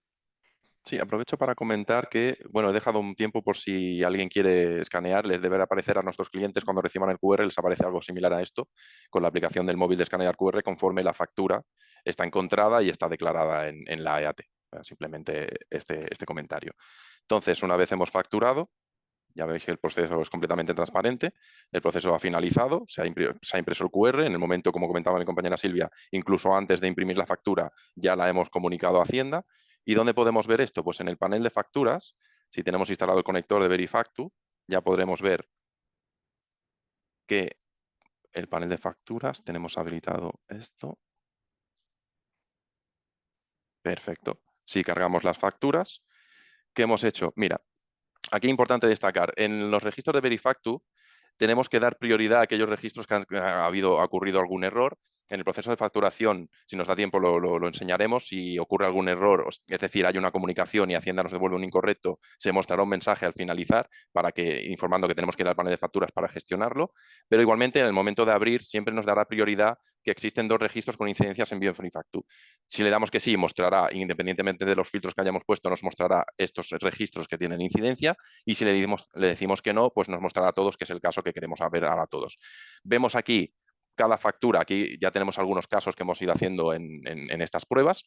Sí, aprovecho para comentar que, bueno, he dejado un tiempo por si alguien quiere escanear, les deberá aparecer a nuestros clientes cuando reciban el QR, les aparece algo similar a esto, con la aplicación del móvil de escanear QR, conforme la factura está encontrada y está declarada en la EAT. Simplemente este comentario. Entonces, una vez hemos facturado, ya veis que el proceso es completamente transparente, el proceso ha finalizado, se ha impreso el QR, en el momento, como comentaba mi compañera Silvia, incluso antes de imprimir la factura, ya la hemos comunicado a Hacienda. ¿Y dónde podemos ver esto? Pues en el panel de facturas, si tenemos instalado el conector de Verifactu, ya podremos ver que el panel de facturas, tenemos habilitado esto. Perfecto. Si cargamos las facturas, ¿qué hemos hecho? Mira, aquí es importante destacar, en los registros de Verifactu tenemos que dar prioridad a aquellos registros que ha ocurrido algún error. En el proceso de facturación, si nos da tiempo, lo enseñaremos. Si ocurre algún error, es decir, hay una comunicación y Hacienda nos devuelve un incorrecto, se mostrará un mensaje al finalizar informando que tenemos que ir al panel de facturas para gestionarlo. Pero igualmente, en el momento de abrir, siempre nos dará prioridad que existen dos registros con incidencias en Verifactu. Si le damos que sí, mostrará, independientemente de los filtros que hayamos puesto, nos mostrará estos registros que tienen incidencia. Y si le decimos que no, pues nos mostrará a todos, que es el caso que queremos ver a todos. Vemos aquí cada factura, aquí ya tenemos algunos casos que hemos ido haciendo en estas pruebas.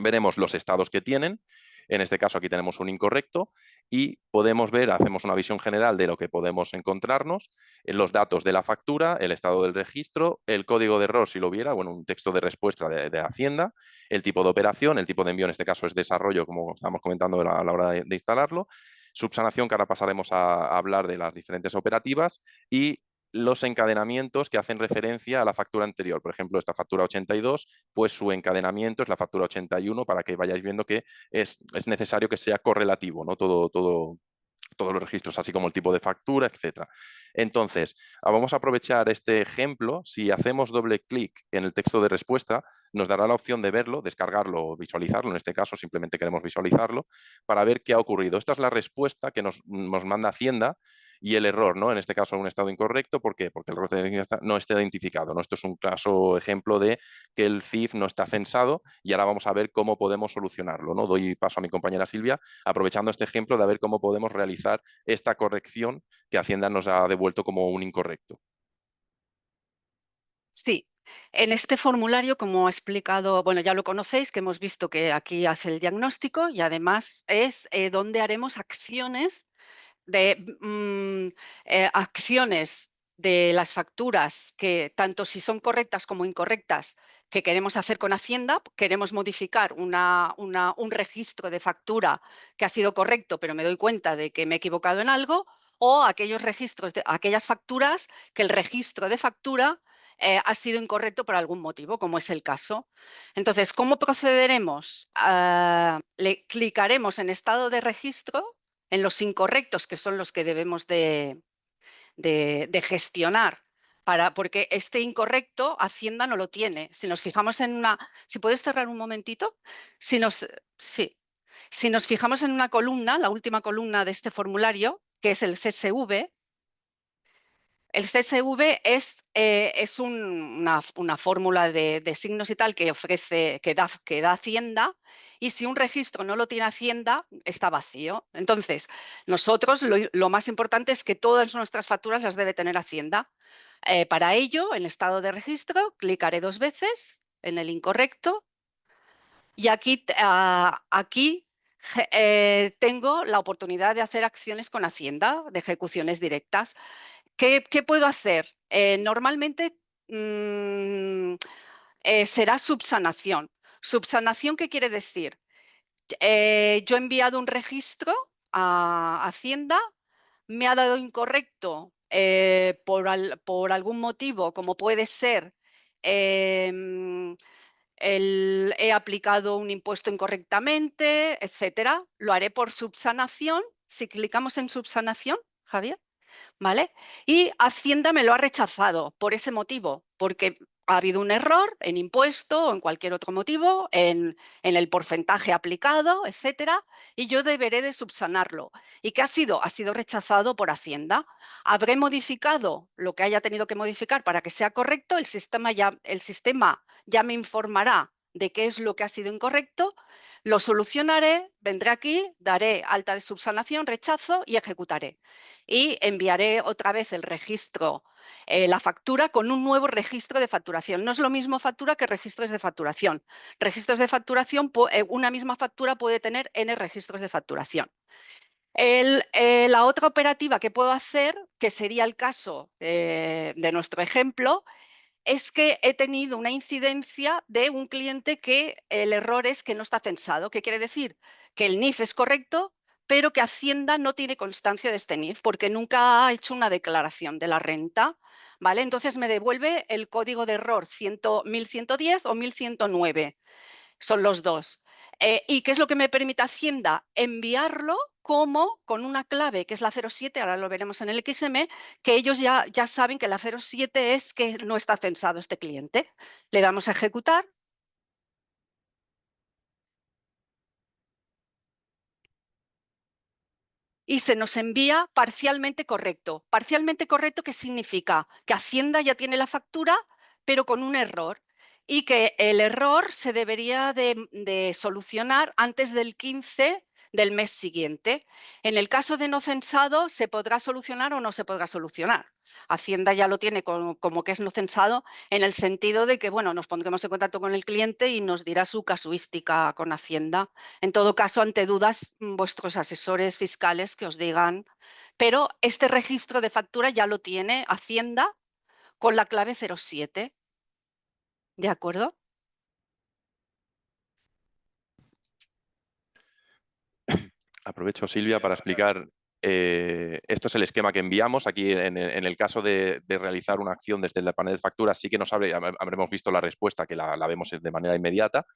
Veremos los estados que tienen. En este caso aquí tenemos un incorrecto y podemos ver, hacemos una visión general de lo que podemos encontrarnos, en los datos de la factura, el estado del registro, el código de error si lo hubiera, bueno, un texto de respuesta de Hacienda, el tipo de operación, el tipo de envío en este caso es desarrollo, como estábamos comentando a la hora de instalarlo, subsanación, que ahora pasaremos a hablar de las diferentes operativas, y los encadenamientos que hacen referencia a la factura anterior. Por ejemplo, esta factura 82, pues su encadenamiento es la factura 81, para que vayáis viendo que es necesario que sea correlativo, ¿no? Todos los registros, así como el tipo de factura, etcétera. Entonces, vamos a aprovechar este ejemplo. Si hacemos doble clic en el texto de respuesta, nos dará la opción de verlo, descargarlo o visualizarlo. En este caso, simplemente queremos visualizarlo para ver qué ha ocurrido. Esta es la respuesta que nos manda Hacienda y el error, ¿no? En este caso, un estado incorrecto. ¿Por qué? Porque el error no está identificado, ¿no? Esto es un caso ejemplo de que el CIF no está censado y ahora vamos a ver cómo podemos solucionarlo, ¿no? Doy paso a mi compañera Silvia, aprovechando este ejemplo de ver cómo podemos realizar esta corrección que Hacienda nos ha devuelto como un incorrecto. Sí, en este formulario, como ha explicado, bueno, ya lo conocéis, que hemos visto que aquí hace el diagnóstico y además es donde haremos acciones acciones de las facturas que, tanto si son correctas como incorrectas, que queremos hacer con Hacienda. Queremos modificar un registro de factura que ha sido correcto, pero me doy cuenta de que me he equivocado en algo, o aquellos registros aquellas facturas que el registro de factura ha sido incorrecto por algún motivo, como es el caso. Entonces, ¿cómo procederemos? Le clicaremos en estado de registro, en los incorrectos, que son los que debemos de gestionar, porque este incorrecto Hacienda no lo tiene. Si nos fijamos en una... Si puedes cerrar un momentito. Sí. Si nos fijamos en una columna, la última columna de este formulario, que es el CSV, el CSV es una fórmula de signos y tal que ofrece, que da Hacienda, y si un registro no lo tiene Hacienda, está vacío. Entonces, nosotros lo más importante es que todas nuestras facturas las debe tener Hacienda. Para ello, en estado de registro, clicaré 2 veces en el incorrecto y aquí tengo la oportunidad de hacer acciones con Hacienda, de ejecuciones directas. ¿Qué puedo hacer? Normalmente será subsanación. ¿Subsanación qué quiere decir? Yo he enviado un registro a Hacienda, me ha dado incorrecto por algún motivo, como puede ser he aplicado un impuesto incorrectamente, etcétera. Lo haré por subsanación. Si clicamos en subsanación, Javier, ¿vale? Y Hacienda me lo ha rechazado por ese motivo, porque ha habido un error en impuesto o en cualquier otro motivo, en el porcentaje aplicado, etcétera, y yo deberé de subsanarlo. ¿Y qué ha sido? Ha sido rechazado por Hacienda. Habré modificado lo que haya tenido que modificar para que sea correcto, el sistema ya me informará de qué es lo que ha sido incorrecto, lo solucionaré, vendré aquí, daré alta de subsanación, rechazo y ejecutaré. Y enviaré otra vez el registro, la factura con un nuevo registro de facturación. No es lo mismo factura que registros de facturación. Registros de facturación, una misma factura puede tener N registros de facturación. La otra operativa que puedo hacer, que sería el caso de nuestro ejemplo, es que he tenido una incidencia de un cliente que el error es que no está censado. ¿Qué quiere decir? Que el NIF es correcto, pero que Hacienda no tiene constancia de este NIF porque nunca ha hecho una declaración de la renta, ¿vale? Entonces me devuelve el código de error 1110 o 1109. Son los dos. ¿Y qué es lo que me permite Hacienda? Enviarlo como con una clave que es la 07, ahora lo veremos en el XM, que ellos ya saben que la 07 es que no está censado este cliente. Le damos a ejecutar. Y se nos envía parcialmente correcto. Parcialmente correcto, ¿qué significa? Que Hacienda ya tiene la factura, pero con un error. Y que el error se debería de solucionar antes del 15 del mes siguiente. En el caso de no censado, ¿se podrá solucionar o no se podrá solucionar? Hacienda ya lo tiene como que es no censado, en el sentido de que, bueno, nos pondremos en contacto con el cliente y nos dirá su casuística con Hacienda. En todo caso, ante dudas, vuestros asesores fiscales que os digan, pero este registro de factura ya lo tiene Hacienda con la clave 07. ¿De acuerdo? Aprovecho, Silvia, para explicar Esto es el esquema que enviamos. Aquí, en el caso de realizar una acción desde el panel de facturas, sí que nos habremos visto la respuesta, que la vemos de manera inmediata,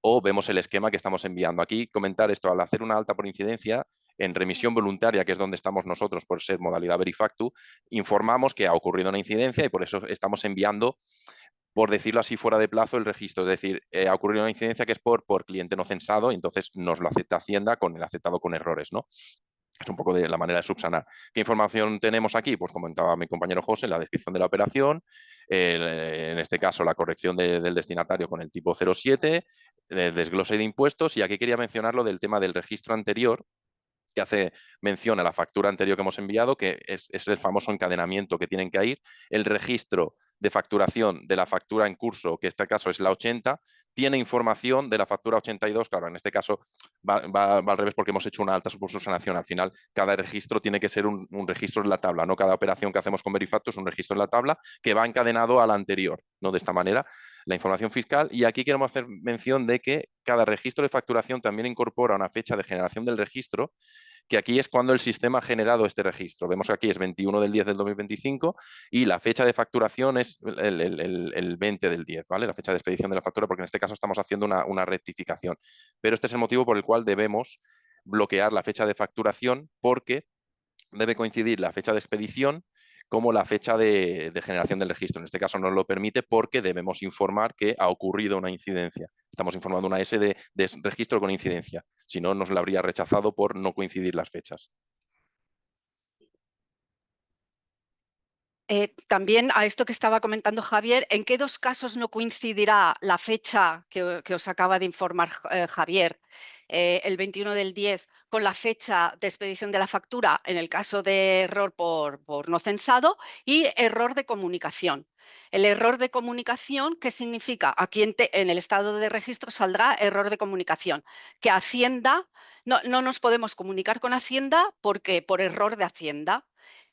o vemos el esquema que estamos enviando. Aquí comentar esto: al hacer una alta por incidencia, en remisión voluntaria, que es donde estamos nosotros por ser modalidad Verifactu, informamos que ha ocurrido una incidencia y por eso estamos enviando, por decirlo así, fuera de plazo el registro. Es decir, ha ocurrido una incidencia que es por cliente no censado, y entonces nos lo acepta Hacienda con el aceptado con errores, ¿no? Es un poco de la manera de subsanar. ¿Qué información tenemos aquí? Pues comentaba mi compañero José, la descripción de la operación, en este caso la corrección del destinatario con el tipo 07, el desglose de impuestos, y aquí quería mencionar lo del tema del registro anterior, que hace mención a la factura anterior que hemos enviado, que es el famoso encadenamiento que tienen que ir. El registro de facturación de la factura en curso, que en este caso es la 80, tiene información de la factura 82. Claro, en este caso va al revés, porque hemos hecho una alta por subsanación. Al final, cada registro tiene que ser un registro en la tabla, no cada operación que hacemos con Verifactu es un registro en la tabla que va encadenado a la anterior, ¿no? De esta manera, la información fiscal. Y aquí queremos hacer mención de que cada registro de facturación también incorpora una fecha de generación del registro, que aquí es cuando el sistema ha generado este registro. Vemos que aquí es 21 del 10 del 2025 y la fecha de facturación es el 20 del 10, ¿vale? La fecha de expedición de la factura, porque en este caso estamos haciendo una rectificación. Pero este es el motivo por el cual debemos bloquear la fecha de facturación, porque debe coincidir la fecha de expedición como la fecha de generación del registro. En este caso nos lo permite porque debemos informar que ha ocurrido una incidencia. Estamos informando una S de registro con incidencia. Si no, nos la habría rechazado por no coincidir las fechas. También a esto que estaba comentando Javier, ¿en qué dos casos no coincidirá la fecha que os acaba de informar Javier, el 21 del 10, con la fecha de expedición de la factura en el caso de error por no censado y error de comunicación? El error de comunicación, ¿qué significa? Aquí en el estado de registro saldrá error de comunicación, que Hacienda, no nos podemos comunicar con Hacienda porque por error de Hacienda.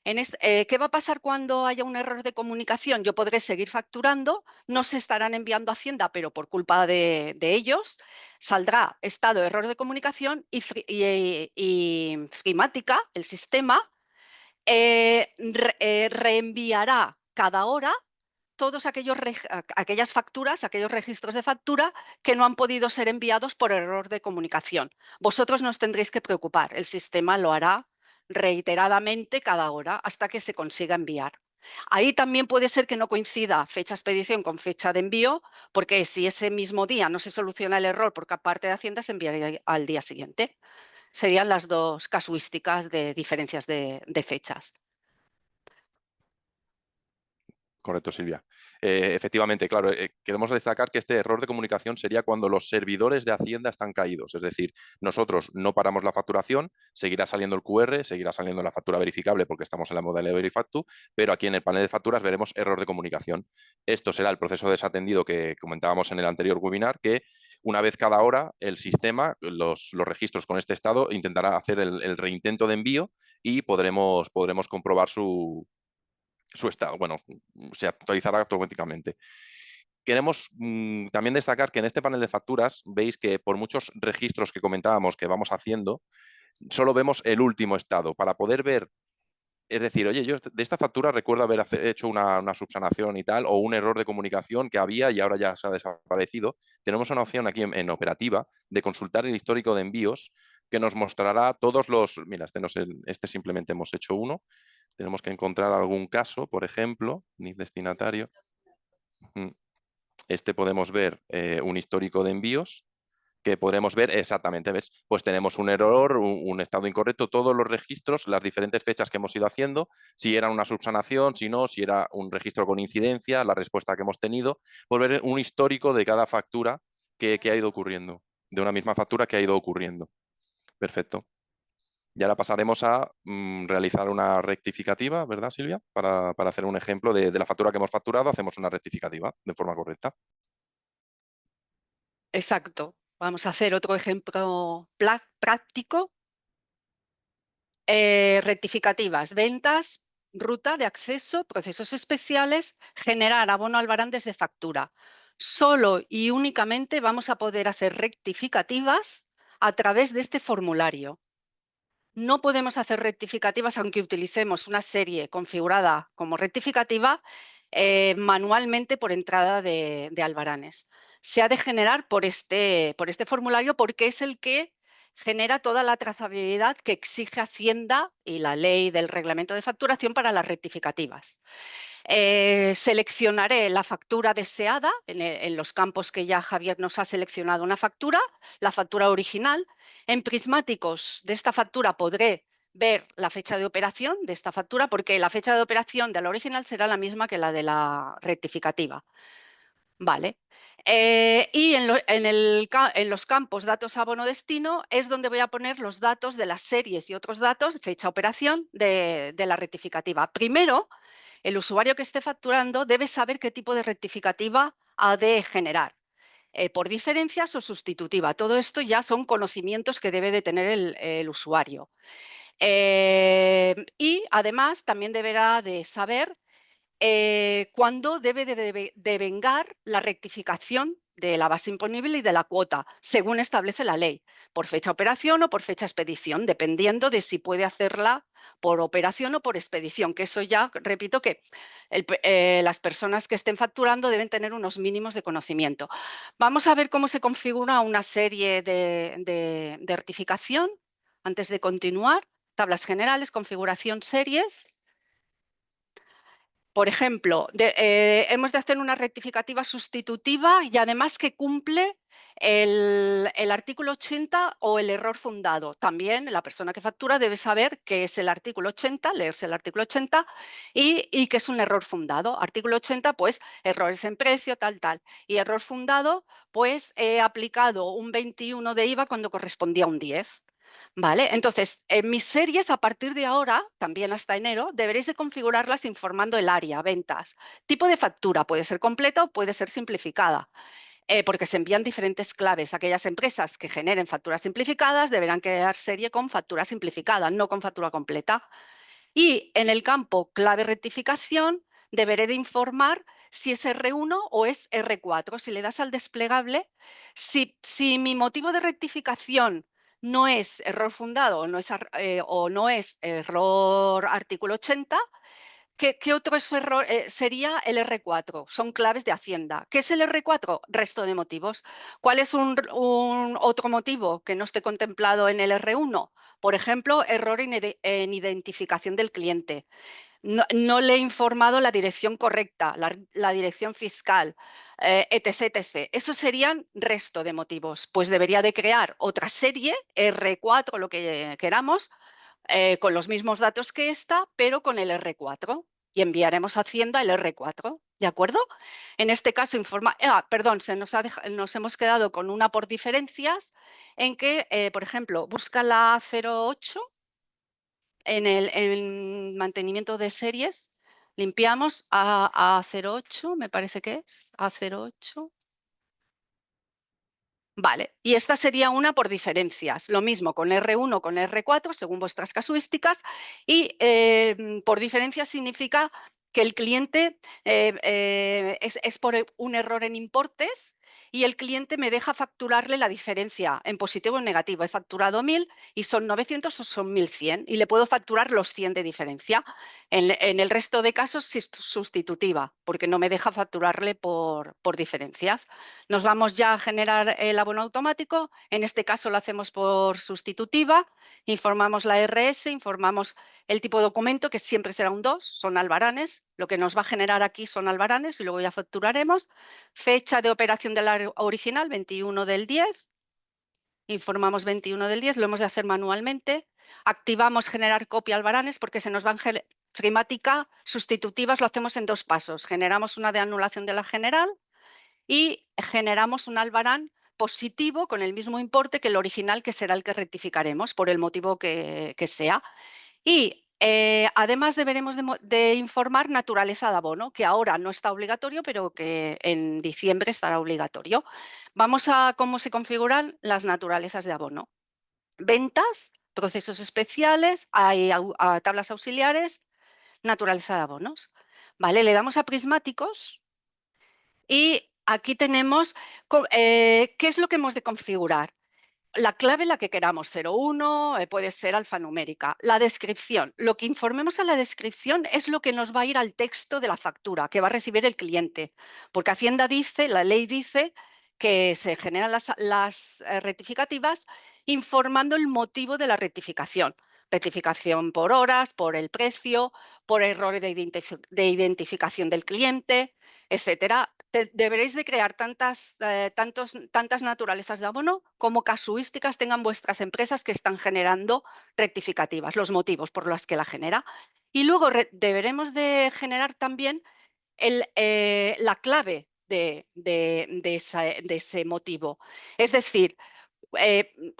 ¿Qué va a pasar cuando haya un error de comunicación? Yo podré seguir facturando, no se estarán enviando a Hacienda, pero por culpa de ellos saldrá estado de error de comunicación y Frimática, el sistema, reenviará cada hora todos aquellas facturas, aquellos registros de factura que no han podido ser enviados por error de comunicación. Vosotros no os tendréis que preocupar, el sistema lo hará reiteradamente cada hora hasta que se consiga enviar. Ahí también puede ser que no coincida fecha de expedición con fecha de envío, porque si ese mismo día no se soluciona el error por parte de Hacienda, se enviaría al día siguiente. Serían las dos casuísticas de diferencias de fechas. Correcto, Silvia. Efectivamente, claro, queremos destacar que este error de comunicación sería cuando los servidores de Hacienda están caídos. Es decir, nosotros no paramos la facturación, seguirá saliendo el QR, seguirá saliendo la factura verificable porque estamos en la modalidad Verifactu, pero aquí en el panel de facturas veremos error de comunicación. Esto será el proceso desatendido que comentábamos en el anterior webinar, que una vez cada hora el sistema, los registros con este estado, intentará hacer el reintento de envío y podremos comprobar su estado. Bueno, se actualizará automáticamente. Queremos también destacar que en este panel de facturas veis que por muchos registros que comentábamos que vamos haciendo, solo vemos el último estado. Para poder ver, es decir, oye, yo de esta factura recuerdo haber hecho una subsanación y tal, o un error de comunicación que había y ahora ya se ha desaparecido. Tenemos una opción aquí en operativa de consultar el histórico de envíos, que nos mostrará todos los... Mira, este simplemente hemos hecho uno. Tenemos que encontrar algún caso, por ejemplo, NIF destinatario. Este podemos ver un histórico de envíos que podremos ver exactamente, ¿ves? Pues tenemos un error, un estado incorrecto, todos los registros, las diferentes fechas que hemos ido haciendo, si era una subsanación, si no, si era un registro con incidencia, la respuesta que hemos tenido, por ver un histórico de cada factura que ha ido ocurriendo, de una misma factura que ha ido ocurriendo. Perfecto. Y ahora pasaremos a realizar una rectificativa, ¿verdad, Silvia? Para hacer un ejemplo de la factura que hemos facturado, hacemos una rectificativa de forma correcta. Exacto. Vamos a hacer otro ejemplo práctico. Rectificativas, ventas, ruta de acceso, procesos especiales, generar abono al barandes de factura. Solo y únicamente vamos a poder hacer rectificativas a través de este formulario. no podemos hacer rectificativas aunque utilicemos una serie configurada como rectificativa manualmente por entrada de albaranes. Se ha de generar por este formulario porque es el que genera toda la trazabilidad que exige Hacienda y la ley del reglamento de facturación para las rectificativas. Seleccionaré la factura deseada en los campos que ya Javier nos ha seleccionado una factura, la factura original. En prismáticos de esta factura podré ver la fecha de operación de esta factura porque la fecha de operación de la original será la misma que la de la rectificativa. Vale. Y en los campos datos abono destino es donde voy a poner los datos de las series y otros datos, fecha operación de la rectificativa. Primero, el usuario que esté facturando debe saber qué tipo de rectificativa ha de generar, por diferencias o sustitutiva. Todo esto ya son conocimientos que debe de tener el usuario. Y además también deberá de saber cuándo debe de devengar la rectificación de la base imponible y de la cuota, según establece la ley, por fecha operación o por fecha expedición, dependiendo de si puede hacerla por operación o por expedición, que eso ya, repito, que las personas que estén facturando deben tener unos mínimos de conocimiento. Vamos a ver cómo se configura una serie de rectificación antes de continuar. Tablas generales, configuración, series. Por ejemplo, hemos de hacer una rectificativa sustitutiva y además que cumple el artículo 80 o el error fundado. También la persona que factura debe saber qué es el artículo 80, leerse el artículo 80 y qué es un error fundado. Artículo 80, pues errores en precio, tal. Y error fundado, pues he aplicado un 21 de IVA cuando correspondía a un 10. Vale, entonces, en mis series, a partir de ahora, también hasta enero, deberéis de configurarlas informando el área, ventas. Tipo de factura, puede ser completa o puede ser simplificada, porque se envían diferentes claves. Aquellas empresas que generen facturas simplificadas deberán crear serie con factura simplificada, no con factura completa. Y en el campo clave rectificación, deberé de informar si es R1 o es R4. Si le das al desplegable, si mi motivo de rectificación no es error fundado o no es error artículo 80, ¿qué otro error sería el R4? Son claves de Hacienda. ¿Qué es el R4? Resto de motivos. ¿Cuál es un otro motivo que no esté contemplado en el R1? Por ejemplo, error en identificación del cliente. No le he informado la dirección correcta, la dirección fiscal, etc. Eso serían resto de motivos. Pues debería de crear otra serie, R4, lo que queramos, con los mismos datos que esta, pero con el R4. Y enviaremos a Hacienda el R4, ¿de acuerdo? En este caso, perdón, nos hemos quedado con una por diferencias, en que, por ejemplo, busca la 08 en el mantenimiento de series, limpiamos a 08, me parece que es, a 08. Vale, y esta sería una por diferencias. Lo mismo con R1, con R4, según vuestras casuísticas, y por diferencias significa que el cliente es por un error en importes y el cliente me deja facturarle la diferencia en positivo o en negativo. He facturado 1.000 y son 900 o son 1.100 y le puedo facturar los 100 de diferencia. En el resto de casos sustitutiva, porque no me deja facturarle por diferencias. Nos vamos ya a generar el abono automático. En este caso lo hacemos por sustitutiva. Informamos la RS, informamos el tipo de documento, que siempre será un 2, son albaranes. Lo que nos va a generar aquí son albaranes y luego ya facturaremos. Fecha de operación de la original, 21 del 10. Informamos 21 del 10, lo hemos de hacer manualmente. Activamos generar copia albaranes porque se nos van frimática sustitutivas, lo hacemos en 2 pasos. Generamos una de anulación de la general y generamos un albarán positivo con el mismo importe que el original, que será el que rectificaremos por el motivo que sea. Y además deberemos de informar naturaleza de abono, que ahora no está obligatorio, pero que en diciembre estará obligatorio. Vamos a cómo se configuran las naturalezas de abono. Ventas, procesos especiales, hay tablas auxiliares, naturaleza de abonos. Vale, le damos a prismáticos y aquí tenemos qué es lo que hemos de configurar. la clave la que queramos, 01, puede ser alfanumérica. La descripción, lo que informemos a la descripción es lo que nos va a ir al texto de la factura que va a recibir el cliente, porque Hacienda dice, la ley dice que se generan las rectificativas informando el motivo de la rectificación. Rectificación por horas, por el precio, por errores de identificación del cliente, etcétera. Deberéis de crear tantas naturalezas de abono como casuísticas tengan vuestras empresas que están generando rectificativas, los motivos por los que la genera. Y luego deberemos de generar también la clave de ese motivo. Es decir,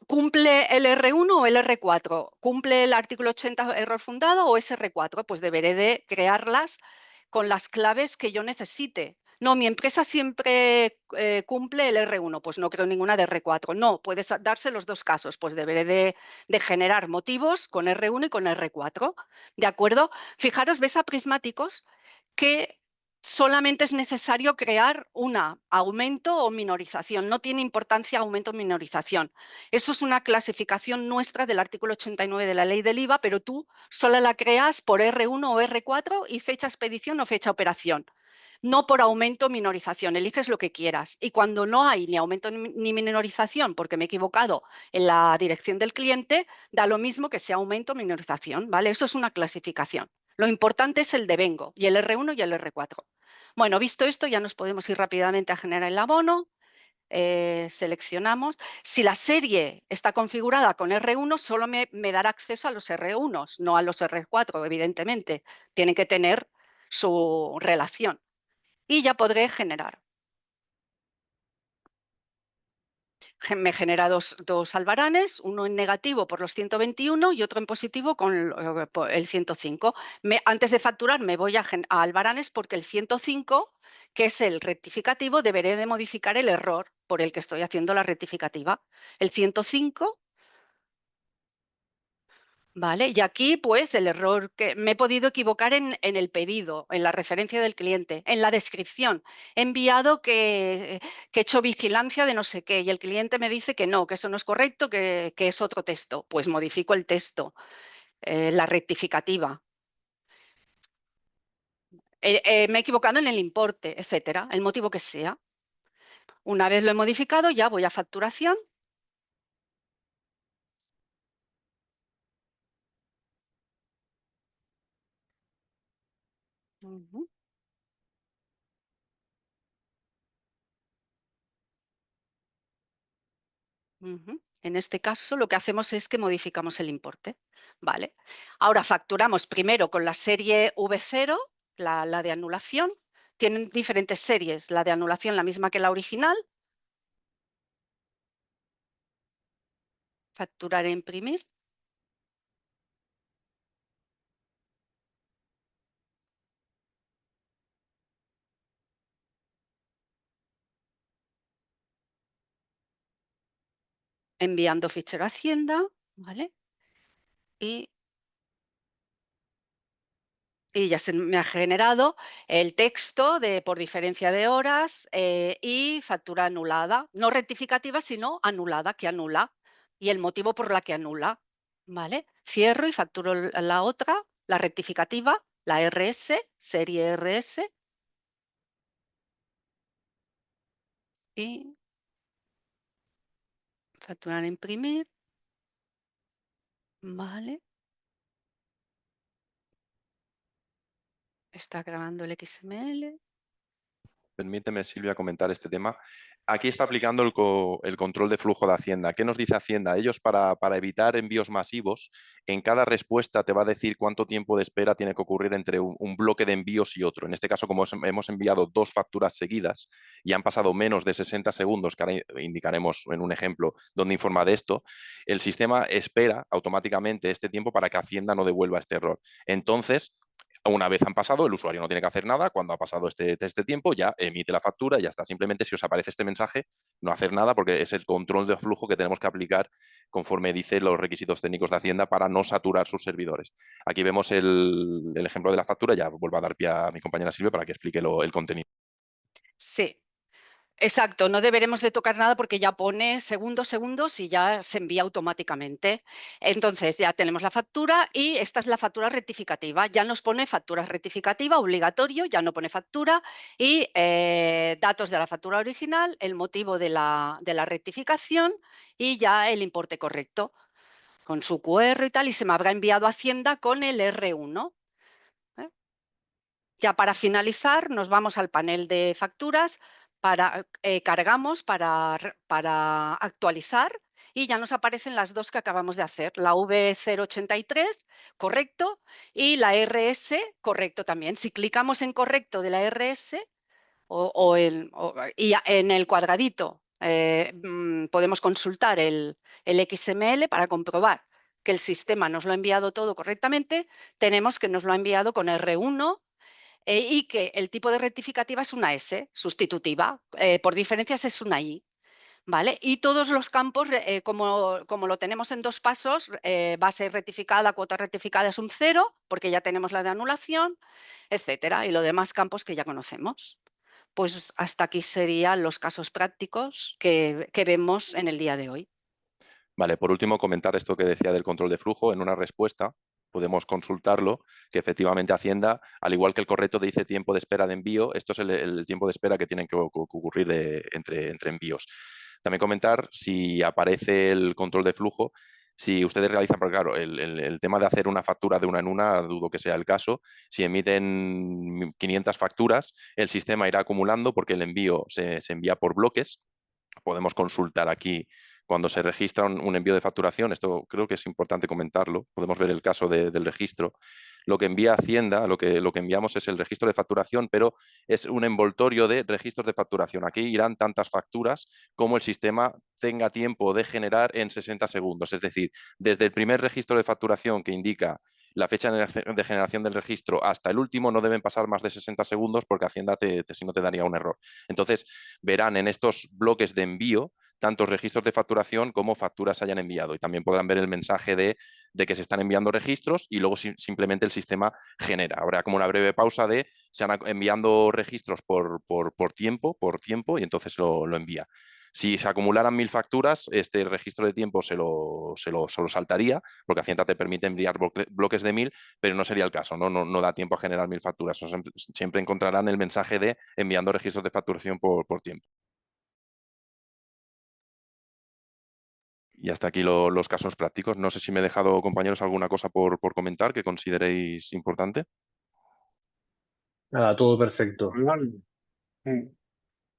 ¿cumple el R1 o el R4? ¿Cumple el artículo 80 error fundado o es R4? Pues deberé de crearlas con las claves que yo necesite. No, mi empresa siempre cumple el R1, pues no creo ninguna de R4. No, puedes darse los dos casos, pues deberé de generar motivos con R1 y con R4. ¿De acuerdo? Fijaros, ves a prismáticos que solamente es necesario crear una aumento o minorización. No tiene importancia aumento o minorización. Eso es una clasificación nuestra del artículo 89 de la ley del IVA, pero tú solo la creas por R1 o R4 y fecha expedición o fecha operación. No por aumento o minorización, eliges lo que quieras. Y cuando no hay ni aumento ni minorización, porque me he equivocado en la dirección del cliente, da lo mismo que sea aumento o minorización, ¿vale? Eso es una clasificación. Lo importante es el devengo, y el R1 y el R4. Bueno, visto esto, ya nos podemos ir rápidamente a generar el abono. Seleccionamos. Si la serie está configurada con R1, solo me dará acceso a los R1s, no a los R4, evidentemente. Tienen que tener su relación. Y ya podré generar. Me genera dos albaranes, uno en negativo por los 121 y otro en positivo con el 105. Antes de facturar me voy a albaranes porque el 105, que es el rectificativo, deberé de modificar el error por el que estoy haciendo la rectificativa. El 105... ¿Vale? Y aquí, pues, el error que me he podido equivocar en el pedido, en la referencia del cliente, en la descripción. He enviado que he hecho vigilancia de no sé qué y el cliente me dice que no, que eso no es correcto, que es otro texto. Pues modifico el texto, la rectificativa. Me he equivocado en el importe, etcétera, el motivo que sea. Una vez lo he modificado, ya voy a facturación. En este caso, lo que hacemos es que modificamos el importe. ¿Vale? Ahora facturamos primero con la serie V0, la de anulación. Tienen diferentes series. La de anulación, la misma que la original. Facturar e imprimir. Enviando fichero a Hacienda. ¿Vale? Y ya se me ha generado el texto por diferencia de horas y factura anulada. No rectificativa, sino anulada, que anula. Y el motivo por la que anula. ¿Vale? Cierro y facturo la otra, la rectificativa, la RS, serie RS. Y facturar e imprimir. ¿Vale? Está grabando el XML. Permíteme, Silvia, comentar este tema. Aquí está aplicando el control de flujo de Hacienda. ¿Qué nos dice Hacienda? Ellos, para evitar envíos masivos, en cada respuesta te va a decir cuánto tiempo de espera tiene que ocurrir entre un bloque de envíos y otro. En este caso, como hemos enviado dos facturas seguidas y han pasado menos de 60 segundos, que ahora indicaremos en un ejemplo donde informa de esto, el sistema espera automáticamente este tiempo para que Hacienda no devuelva este error. Entonces, una vez han pasado, el usuario no tiene que hacer nada. Cuando ha pasado este tiempo, ya emite la factura y ya está. Simplemente si os aparece este mensaje, no hacer nada porque es el control de flujo que tenemos que aplicar conforme dice los requisitos técnicos de Hacienda para no saturar sus servidores. Aquí vemos el ejemplo de la factura. Ya vuelvo a dar pie a mi compañera Silvia para que explique el contenido. Sí. Exacto, no deberemos de tocar nada porque ya pone segundos y ya se envía automáticamente. Entonces ya tenemos la factura y esta es la factura rectificativa. Ya nos pone factura rectificativa, obligatorio, ya no pone factura y datos de la factura original, el motivo de la rectificación y ya el importe correcto con su QR y tal, y se me habrá enviado a Hacienda con el R1. Ya para finalizar, nos vamos al panel de facturas, cargamos para actualizar y ya nos aparecen las dos que acabamos de hacer, la V083, correcto, y la RS, correcto también. Si clicamos en correcto de la RS y en el cuadradito podemos consultar el XML para comprobar que el sistema nos lo ha enviado todo correctamente, tenemos que nos lo ha enviado con R1 y que el tipo de rectificativa es una S sustitutiva, por diferencias es una I. ¿Vale? Y todos los campos, como lo tenemos en dos pasos, base rectificada, cuota rectificada es un 0, porque ya tenemos la de anulación, etcétera, y los demás campos que ya conocemos. Pues hasta aquí serían los casos prácticos que vemos en el día de hoy. Vale, por último, comentar esto que decía del control de flujo. En una respuesta podemos consultarlo, que efectivamente Hacienda, al igual que el correcto dice tiempo de espera de envío, esto es el tiempo de espera que tienen que ocurrir entre envíos. También comentar si aparece el control de flujo, si ustedes realizan, porque claro, el tema de hacer una factura de una en una, dudo que sea el caso. Si emiten 500 facturas, el sistema irá acumulando porque el envío se envía por bloques. Podemos consultar aquí cuando se registra un envío de facturación. Esto creo que es importante comentarlo. Podemos ver el caso del registro. Lo que envía Hacienda, lo que enviamos es el registro de facturación, pero es un envoltorio de registros de facturación. Aquí irán tantas facturas como el sistema tenga tiempo de generar en 60 segundos. Es decir, desde el primer registro de facturación que indica la fecha de generación del registro hasta el último no deben pasar más de 60 segundos porque Hacienda si no te daría un error. Entonces, verán en estos bloques de envío tantos registros de facturación como facturas se hayan enviado, y también podrán ver el mensaje de que se están enviando registros y luego simplemente el sistema genera. Habrá como una breve pausa de se van enviando registros por tiempo y entonces lo envía. Si se acumularan 1000 facturas, este registro de tiempo se lo saltaría, porque Hacienda te permite enviar bloques de 1000, pero no sería el caso, no da tiempo a generar 1000 facturas. O sea, siempre encontrarán el mensaje de enviando registros de facturación por tiempo. Y hasta aquí los casos prácticos. No sé si me he dejado, compañeros, alguna cosa por comentar que consideréis importante. Nada, todo perfecto. Vale.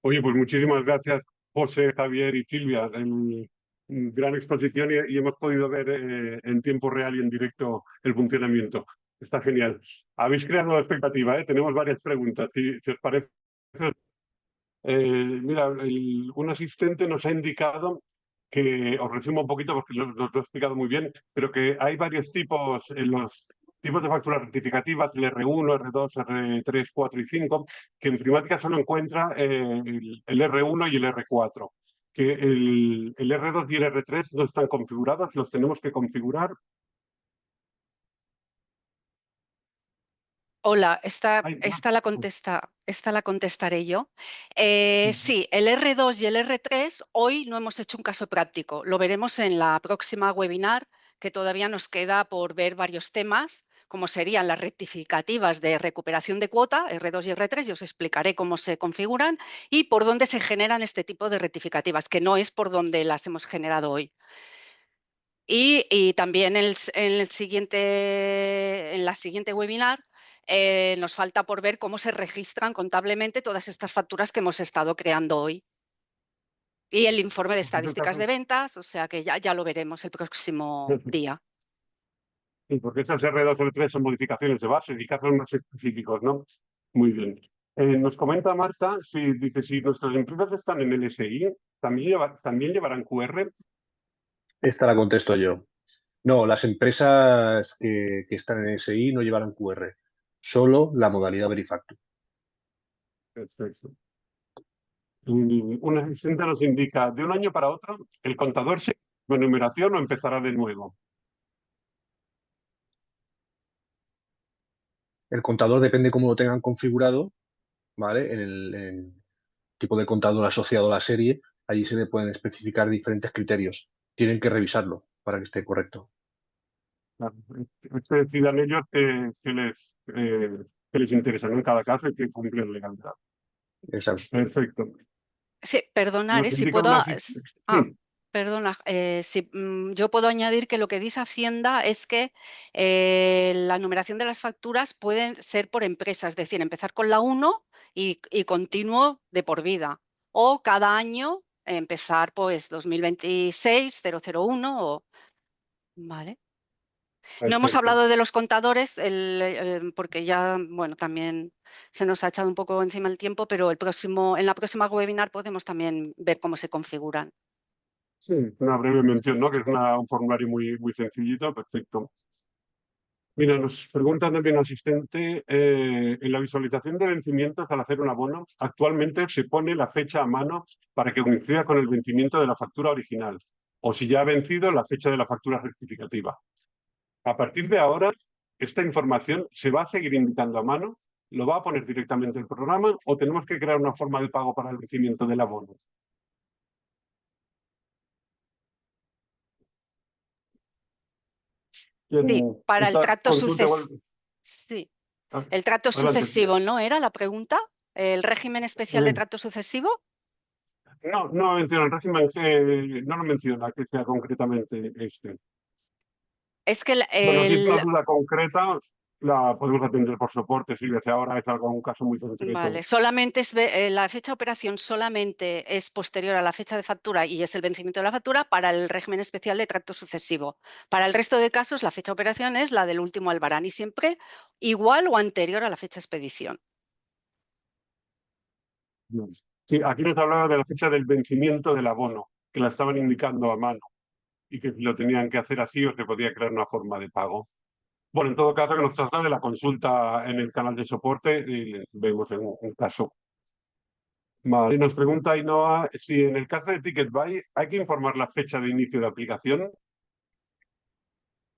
Oye, pues muchísimas gracias, José, Javier y Silvia. Gran exposición y hemos podido ver en tiempo real y en directo el funcionamiento. Está genial. Habéis creado expectativa, ¿eh? Tenemos varias preguntas. Si os parece, mira, un asistente nos ha indicado que, os resumo un poquito porque lo he explicado muy bien, pero que hay varios tipos en los tipos de facturas rectificativas, el R1, R2, R3, 4 y 5, que en Primática solo encuentra el R1 y el R4, que el R2 y el R3 no están configurados, los tenemos que configurar. Hola, Ay, esta la contestaré yo. Sí, el R2 y el R3 hoy no hemos hecho un caso práctico. Lo veremos en la próxima webinar, que todavía nos queda por ver varios temas, como serían las rectificativas de recuperación de cuota, R2 y R3, y os explicaré cómo se configuran y por dónde se generan este tipo de rectificativas, que no es por donde las hemos generado hoy. Y también en la siguiente webinar nos falta por ver cómo se registran contablemente todas estas facturas que hemos estado creando hoy. Y el informe de estadísticas de ventas, o sea que ya lo veremos el próximo día. Sí, porque esos R2 y R3 son modificaciones de base y casos más específicos, ¿no? Muy bien. Nos comenta Marta, dice, si nuestras empresas están en el SI, ¿también llevarán QR? Esta la contesto yo. No, las empresas que están en SI no llevarán QR, solo la modalidad Verifactu. Perfecto. Un asistente nos indica, de un año para otro, ¿el contador se con numeración o empezará de nuevo? El contador depende cómo lo tengan configurado, ¿vale? tipo de contador asociado a la serie, allí se le pueden especificar diferentes criterios. Tienen que revisarlo para que esté correcto. Claro, que decidan ellos que les interesa, ¿no? En cada caso y que cumplen legalidad. Exacto. Perfecto. Sí, perdonar, Nos si indica puedo. una... Sí. Perdona, yo puedo añadir que lo que dice Hacienda es que la numeración de las facturas pueden ser por empresa, es decir, empezar con la 1 y continuo de por vida. O cada año empezar pues 2026, 001 o... Vale. No hemos hablado de los contadores porque ya, bueno, también se nos ha echado un poco encima el tiempo, pero en la próxima webinar podemos también ver cómo se configuran. Sí, una breve mención, ¿no? Que es un formulario muy, muy sencillito, perfecto. Mira, nos pregunta también el asistente, en la visualización de vencimientos al hacer un abono, actualmente se pone la fecha a mano para que coincida con el vencimiento de la factura original, o si ya ha vencido la fecha de la factura rectificativa. A partir de ahora, esta información se va a seguir indicando a mano, lo va a poner directamente el programa o tenemos que crear una forma de pago para el vencimiento del abono. Sí, para el trato sucesivo. Sí, Ah, el trato adelante. sucesivo, ¿no era la pregunta? ¿El régimen especial de trato sucesivo? No menciona el régimen, no lo menciona que sea concretamente este. Es que Bueno, si es una duda concreta, la podemos atender por soporte, si desde ahora es algo, un caso muy concreto. Vale, solamente la fecha de operación solamente es posterior a la fecha de factura y es el vencimiento de la factura para el régimen especial de trato sucesivo. Para el resto de casos, la fecha de operación es la del último albarán y siempre igual o anterior a la fecha de expedición. Sí, aquí nos hablaba de la fecha del vencimiento del abono, que la estaban indicando a mano y que lo tenían que hacer así o se podía crear una forma de pago. Bueno, en todo caso, que nos traslade la consulta en el canal de soporte y vemos en un caso. Vale. Nos pregunta Ainhoa si en el caso de TicketBuy hay que informar la fecha de inicio de aplicación.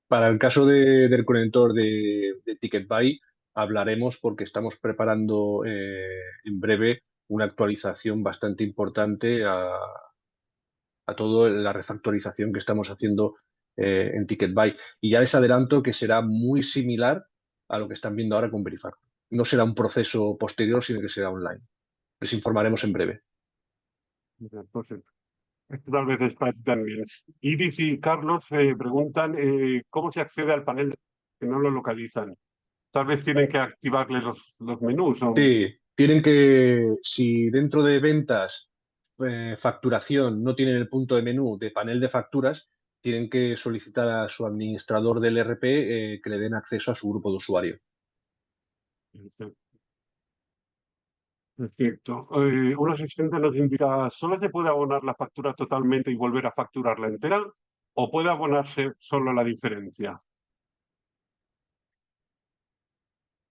Para el caso del conector de TicketBuy hablaremos porque estamos preparando en breve una actualización bastante importante a toda la refactorización que estamos haciendo en TicketBuy. Y ya les adelanto que será muy similar a lo que están viendo ahora con Verifacto. No será un proceso posterior, sino que será online. Les informaremos en breve. Entonces, esto tal vez es para ti también. Iris y Carlos preguntan cómo se accede al panel que no lo localizan. Tal vez tienen que activarle los menús. Sí, tienen que, si dentro de ventas, facturación, no tienen el punto de menú de panel de facturas, tienen que solicitar a su administrador del ERP que le den acceso a su grupo de usuario. Perfecto. Un asistente nos indica, ¿solo se puede abonar la factura totalmente y volver a facturarla entera? ¿O puede abonarse solo la diferencia?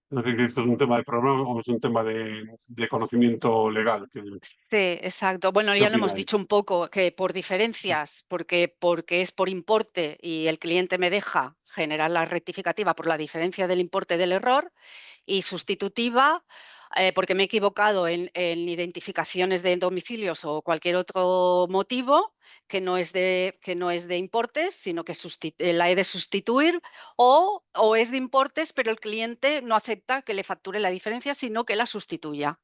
No sé si esto es un tema de programa o es un tema de conocimiento legal. Sí, exacto. Bueno, ¿Qué ya lo hemos opináis? dicho un poco, que por diferencias, porque es por importe y el cliente me deja generar la rectificativa por la diferencia del importe del error, y sustitutiva, porque me he equivocado en identificaciones de domicilios o cualquier otro motivo que no es de importes, sino que la he de sustituir, o es de importes, pero el cliente no acepta que le facture la diferencia, sino que la sustituya.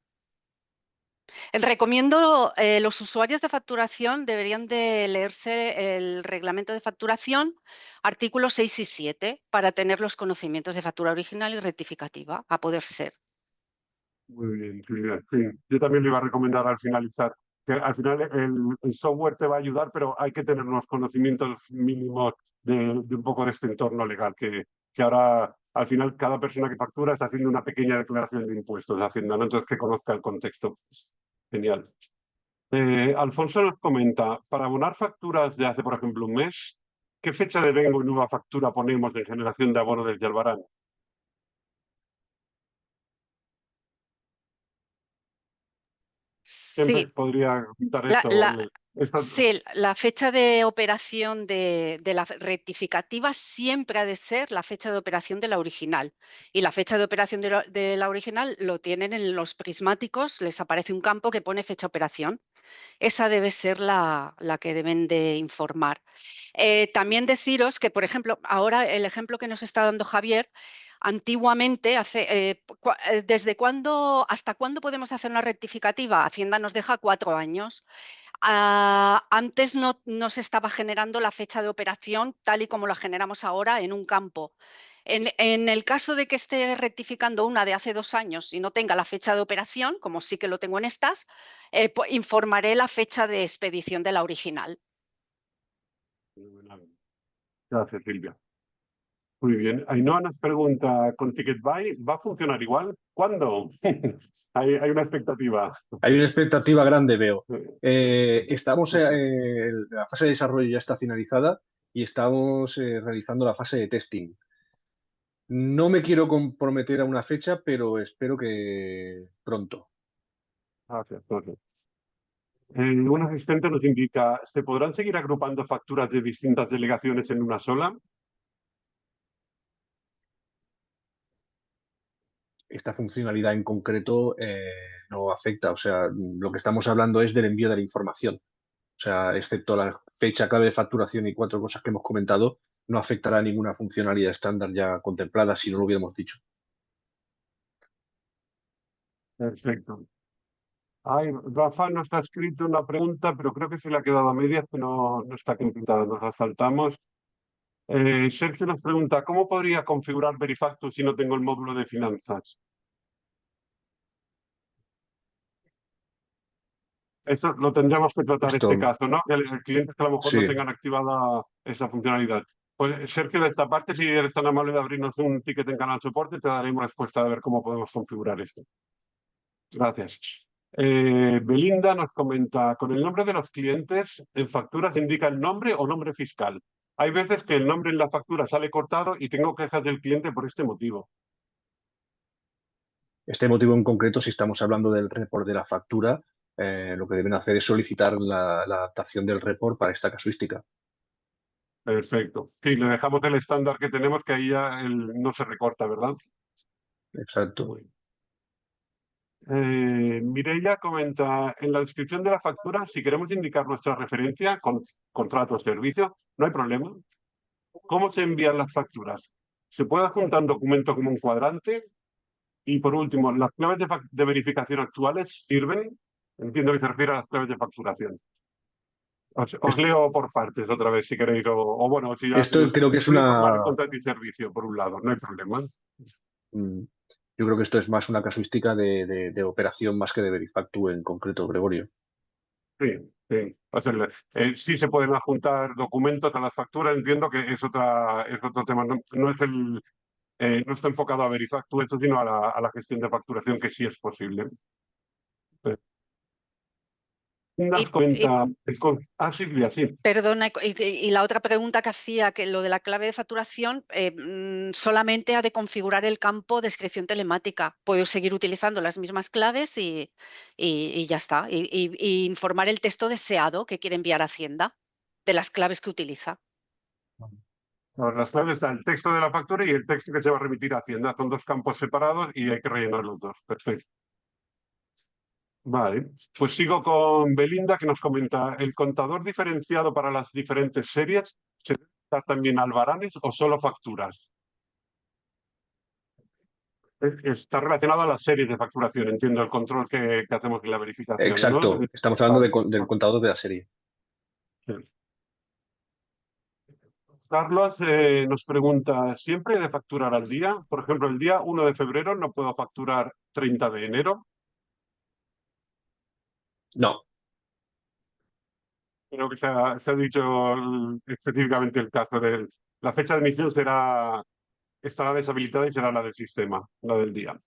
Recomiendo, los usuarios de facturación deberían de leerse el reglamento de facturación, artículos 6 y 7, para tener los conocimientos de factura original y rectificativa, a poder ser. Muy bien, Silvia. Sí, yo también le iba a recomendar al finalizar, que al final el software te va a ayudar, pero hay que tener unos conocimientos mínimos de un poco de este entorno legal, que ahora al final cada persona que factura está haciendo una pequeña declaración de impuestos de Hacienda, ¿no? Entonces que conozca el contexto. Genial. Alfonso nos comenta, para abonar facturas de hace, por ejemplo, un mes, ¿qué fecha de vengo y nueva factura ponemos de generación de abono desde Albarán? Siempre Sí, podría contar esto. Sí, la fecha de operación de la rectificativa siempre ha de ser la fecha de operación de la original. Y la fecha de operación de la original lo tienen en los prismáticos, les aparece un campo que pone fecha de operación. Esa debe ser la que deben de informar. También deciros que, por ejemplo, ahora el ejemplo que nos está dando Javier, antiguamente, ¿desde cuándo, hasta cuándo podemos hacer una rectificativa? Hacienda nos deja 4 años. Antes no se estaba generando la fecha de operación tal y como la generamos ahora en un campo. En el caso de que esté rectificando una de hace 2 años y no tenga la fecha de operación, como sí que lo tengo en estas, informaré la fecha de expedición de la original. Gracias, Silvia. Muy bien. Ainhoa nos pregunta, ¿con TicketBuy va a funcionar igual? ¿Cuándo? Hay una expectativa. Hay una expectativa grande, veo. Estamos, la fase de desarrollo ya está finalizada y estamos realizando la fase de testing. No me quiero comprometer a una fecha, pero espero que pronto. Gracias, Jorge. Un asistente nos indica, ¿se podrán seguir agrupando facturas de distintas delegaciones en una sola? Esta funcionalidad en concreto no afecta, o sea, lo que estamos hablando es del envío de la información. O sea, excepto la fecha clave de facturación y 4 cosas que hemos comentado, no afectará a ninguna funcionalidad estándar ya contemplada si no lo hubiéramos dicho. Perfecto. Rafa nos ha escrito una pregunta, pero creo que se le ha quedado a medias, que no está completada, nos la saltamos. Sergio nos pregunta, ¿cómo podría configurar Verifactus si no tengo el módulo de finanzas? Eso lo tendríamos que tratar Esto, este caso, ¿no? Que el cliente que a lo mejor no sí. tengan activada esa funcionalidad. Pues Sergio, de esta parte, si eres tan amable de abrirnos un ticket en Canal Soporte, te daremos respuesta de ver cómo podemos configurar esto. Gracias. Belinda nos comenta, con el nombre de los clientes, en factura se indica el nombre o nombre fiscal. Hay veces que el nombre en la factura sale cortado y tengo quejas del cliente por este motivo. Este motivo en concreto, si estamos hablando del report de la factura, lo que deben hacer es solicitar la adaptación del report para esta casuística. Perfecto. Sí, le dejamos el estándar que tenemos, que ahí ya no se recorta, ¿verdad? Exacto. Mireia comenta, en la descripción de la factura, si queremos indicar nuestra referencia, contrato o servicio, no hay problema. ¿Cómo se envían las facturas? Se puede adjuntar un documento como un cuadrante. Y por último, ¿las claves de verificación actuales sirven? Entiendo que se refiere a las claves de facturación. Os leo por partes otra vez si queréis, o bueno, si ya Esto creo que es puede informar el una... contrato y servicio, por un lado, no hay problema. Yo creo que esto es más una casuística de operación más que de Verifactu en concreto, Gregorio. Sí, sí. O sea, sí se pueden adjuntar documentos a las facturas, entiendo que es otro tema, no es no está enfocado a Verifactu, esto, sino a la gestión de facturación, que sí es posible. Nos comenta, Silvia, sí. Perdona, y la otra pregunta que hacía, que lo de la clave de facturación, solamente ha de configurar el campo descripción telemática. Puedo seguir utilizando las mismas claves y ya está. Y informar el texto deseado que quiere enviar a Hacienda de las claves que utiliza. Las claves están el texto de la factura y el texto que se va a remitir a Hacienda. Son 2 campos separados y hay que rellenar los 2. Perfecto. Vale, pues sigo con Belinda, que nos comenta, ¿el contador diferenciado para las diferentes series se debe dar también albaranes o solo facturas? Está relacionado a las series de facturación, entiendo el control que hacemos en la verificación, Exacto, ¿no? estamos hablando Vale. del contador de la serie. Sí. Carlos nos pregunta, ¿siempre he de facturar al día? Por ejemplo, el día 1 de febrero no puedo facturar 30 de enero. No, Creo que se ha dicho específicamente el caso de la fecha de emisión estará deshabilitada y será la del sistema, la del día.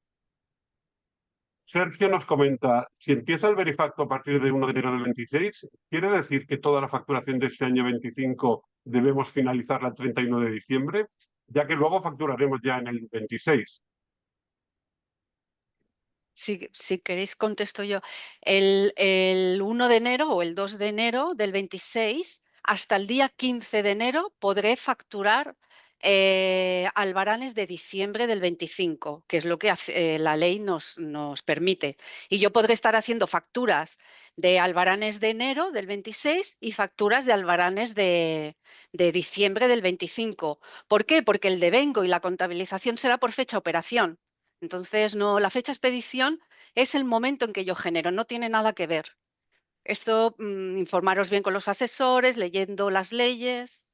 Sergio nos comenta, si empieza el Verifactu a partir de 1 de enero del 26, ¿quiere decir que toda la facturación de este año 25 debemos finalizarla el 31 de diciembre? Ya que luego facturaremos ya en el 26. Si queréis contesto yo. El 1 de enero o el 2 de enero del 26 hasta el día 15 de enero podré facturar albaranes de diciembre del 25, que es lo que la ley nos permite. Y yo podré estar haciendo facturas de albaranes de enero del 26 y facturas de albaranes de diciembre del 25. ¿Por qué? Porque el devengo y la contabilización será por fecha operación. Entonces, no, la fecha expedición es el momento en que yo genero, no tiene nada que ver. Esto, informaros bien con los asesores, leyendo las leyes.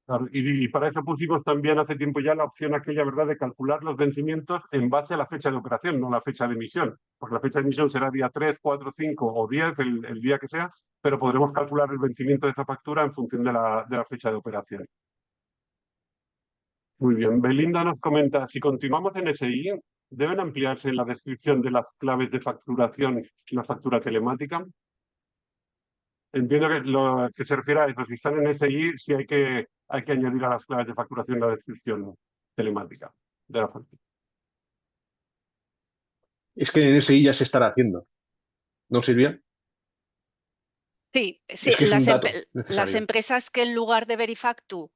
Claro, y para eso pusimos también hace tiempo ya la opción aquella, ¿verdad?, de calcular los vencimientos en base a la fecha de operación, no la fecha de emisión. Porque la fecha de emisión será día 3, 4, 5 o 10, el día que sea, pero podremos calcular el vencimiento de esa factura en función de la fecha de operación. Muy bien. Belinda nos comenta, si continuamos en SI, ¿deben ampliarse en la descripción de las claves de facturación la factura telemática? Entiendo que lo que se refiere a eso, si están en SI, sí hay que añadir a las claves de facturación la descripción telemática de la factura. Es que en SI ya se estará haciendo, ¿no, Silvia? Sí, Es que es un dato las necesario. empresas que en lugar de Verifactu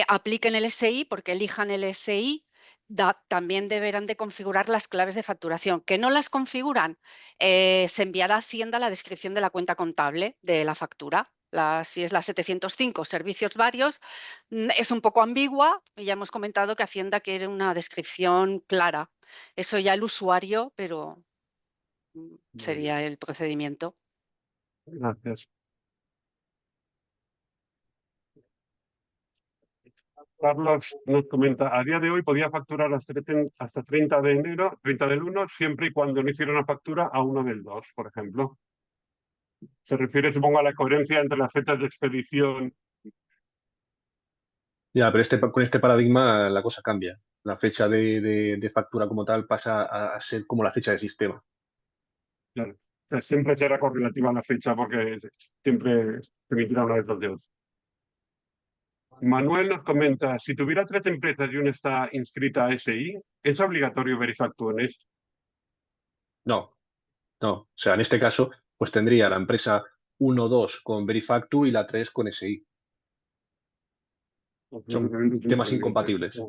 apliquen el SI, porque elijan el SI, también deberán de configurar las claves de facturación. Que no las configuran, se enviará a Hacienda la descripción de la cuenta contable de la factura. Si es la 705, servicios varios, es un poco ambigua y ya hemos comentado que Hacienda quiere una descripción clara. Eso ya el usuario, pero sería el procedimiento. Gracias. Carlos nos comenta, a día de hoy podía facturar hasta 30 de enero, 30 del 1, siempre y cuando no hiciera una factura a 1 del 2, por ejemplo. Se refiere, supongo, a la coherencia entre las fechas de expedición. Ya, pero con este paradigma la cosa cambia. La fecha de factura como tal pasa a ser como la fecha de sistema. Claro. Siempre será correlativa a la fecha porque siempre se emitirá una de los dos. Manuel nos comenta, si tuviera 3 empresas y una está inscrita a SI, ¿es obligatorio Verifactu en esto? No, no. O sea, en este caso, pues tendría la empresa 1, 2 con Verifactu y la 3 con SI. Son temas incompatibles.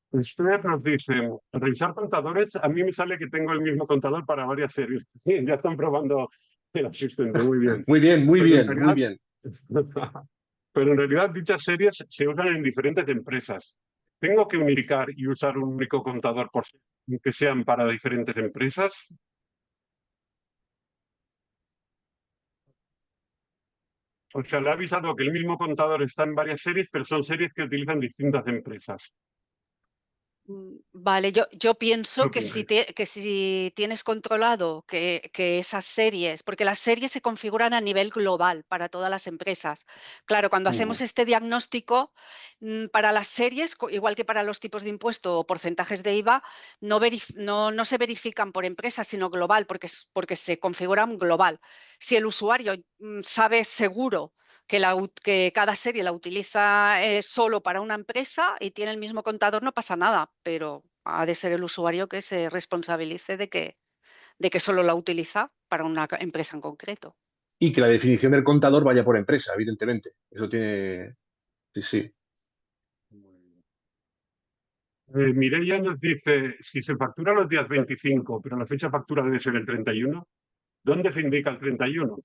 Usted nos dice, revisar contadores, a mí me sale que tengo el mismo contador para varias series. Sí, ya están probando el asistente, muy bien. Muy bien, muy Pero en bien, muy realidad- bien. Pero en realidad dichas series se usan en diferentes empresas. ¿Tengo que unificar y usar un único contador por que sean para diferentes empresas? O sea, le ha avisado que el mismo contador está en varias series, pero son series que utilizan distintas empresas. Vale, yo pienso ¿Qué que si, opináis? que si tienes controlado que esas series, porque las series se configuran a nivel global para todas las empresas. Claro, cuando hacemos este diagnóstico, para las series, igual que para los tipos de impuesto o porcentajes de IVA, no se verifican por empresa, sino global, porque se configuran global. Si el usuario sabe seguro que cada serie la utiliza solo para una empresa y tiene el mismo contador, no pasa nada, pero ha de ser el usuario que se responsabilice de que solo la utiliza para una empresa en concreto. Y que la definición del contador vaya por empresa, evidentemente. Eso tiene... Sí, sí. Mireia nos dice, si se factura los días 25, pero la fecha factura debe ser el 31, ¿dónde se indica el 31?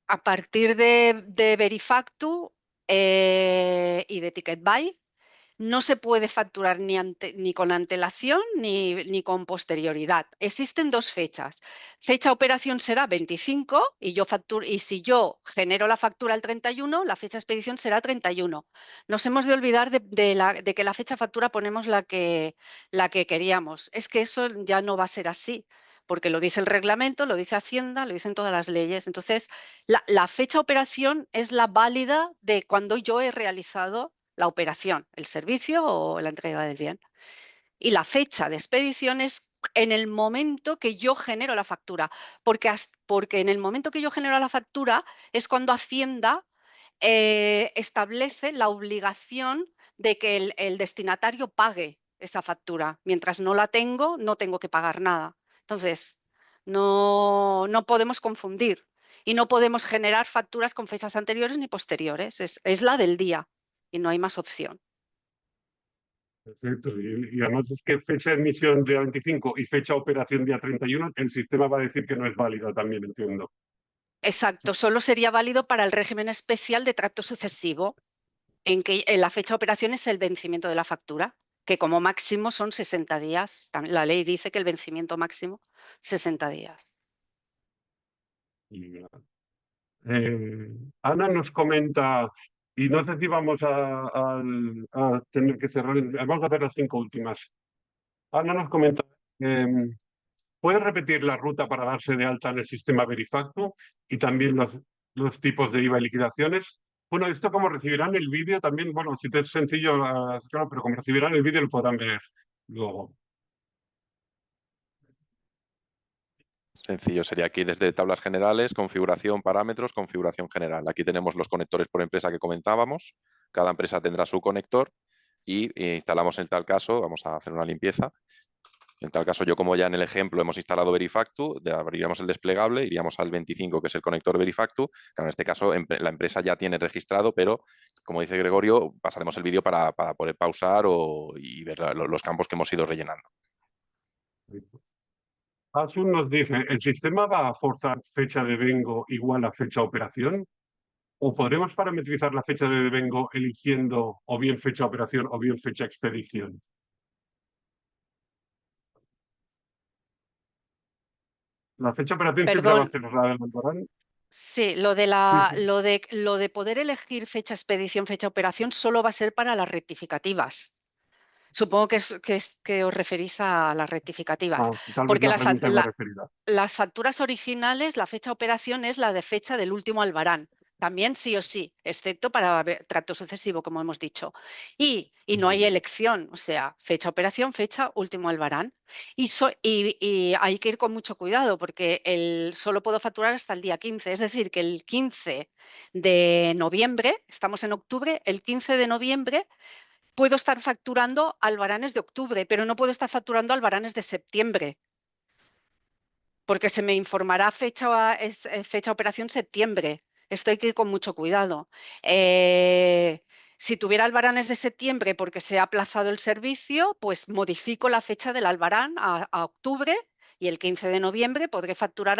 A partir de Verifactu y de TicketBuy, no se puede facturar ni con antelación ni con posterioridad. Existen dos fechas. Fecha operación será 25 y si yo genero la factura el 31, la fecha de expedición será 31. Nos hemos de olvidar de que la fecha factura ponemos la que queríamos. Es que eso ya no va a ser así, porque lo dice el reglamento, lo dice Hacienda, lo dicen todas las leyes. Entonces, la fecha operación es la válida de cuando yo he realizado la operación, el servicio o la entrega del bien. Y la fecha de expedición es en el momento que yo genero la factura, porque en el momento que yo genero la factura es cuando Hacienda establece la obligación de que el destinatario pague esa factura. Mientras no la tengo, no tengo que pagar nada. Entonces, no podemos confundir y no podemos generar facturas con fechas anteriores ni posteriores. Es la del día y no hay más opción. Perfecto. Y además es que fecha de emisión día 25 y fecha de operación día 31, el sistema va a decir que no es válido también, entiendo. Exacto, solo sería válido para el régimen especial de tracto sucesivo, en que la fecha de operación es el vencimiento de la factura, que como máximo son 60 días. La ley dice que el vencimiento máximo 60 días. Ana nos comenta, y no sé si vamos a tener que cerrar, vamos a hacer las 5 últimas. Ana nos comenta, ¿puedes repetir la ruta para darse de alta en el sistema Verifactu y también los tipos de IVA y liquidaciones? Bueno, esto como recibirán el vídeo también, bueno, si te es sencillo, claro, pero como recibirán el vídeo lo podrán ver luego. Sencillo, sería aquí desde tablas generales, configuración, parámetros, configuración general. Aquí tenemos los conectores por empresa que comentábamos. Cada empresa tendrá su conector y instalamos en tal caso, vamos a hacer una limpieza. En tal caso, yo como ya en el ejemplo hemos instalado Verifactu, abriríamos el desplegable, iríamos al 25, que es el conector Verifactu. Claro, en este caso la empresa ya tiene registrado, pero como dice Gregorio, pasaremos el vídeo para poder pausar y ver los campos que hemos ido rellenando. Asun nos dice, ¿el sistema va a forzar fecha de vengo igual a fecha de operación? ¿O podremos parametrizar la fecha de devengo eligiendo o bien fecha de operación o bien fecha de expedición? La fecha de operación siempre va a Perdón, ser la del Albarán. sí, lo de poder elegir fecha expedición, fecha operación, solo va a ser para las rectificativas. Supongo que os referís a las rectificativas, Tal vez porque la pregunta iba referida. las facturas originales, la fecha operación es la de fecha del último albarán, también sí o sí, excepto para tracto sucesivo, como hemos dicho. Y no hay elección, o sea, fecha operación, fecha último albarán. Y hay que ir con mucho cuidado porque solo puedo facturar hasta el día 15, es decir, que el 15 de noviembre, estamos en octubre, el 15 de noviembre puedo estar facturando albaranes de octubre, pero no puedo estar facturando albaranes de septiembre, porque se me informará fecha operación septiembre. Esto hay que ir con mucho cuidado. Si tuviera albaranes de septiembre porque se ha aplazado el servicio, pues modifico la fecha del albarán a octubre y el 15 de noviembre podré facturar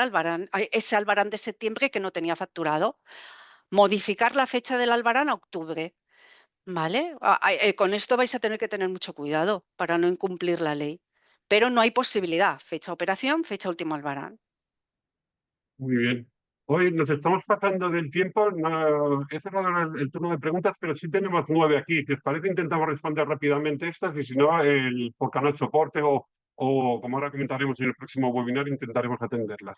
ese albarán de septiembre que no tenía facturado. Modificar la fecha del albarán a octubre. ¿Vale? Con esto vais a tener que tener mucho cuidado para no incumplir la ley. Pero no hay posibilidad. Fecha operación, fecha último albarán. Muy bien. Hoy nos estamos pasando del tiempo. No, he cerrado el turno de preguntas, pero sí tenemos 9 aquí. Si os parece, intentamos responder rápidamente estas y si no, por canal soporte o como ahora comentaremos en el próximo webinar, intentaremos atenderlas.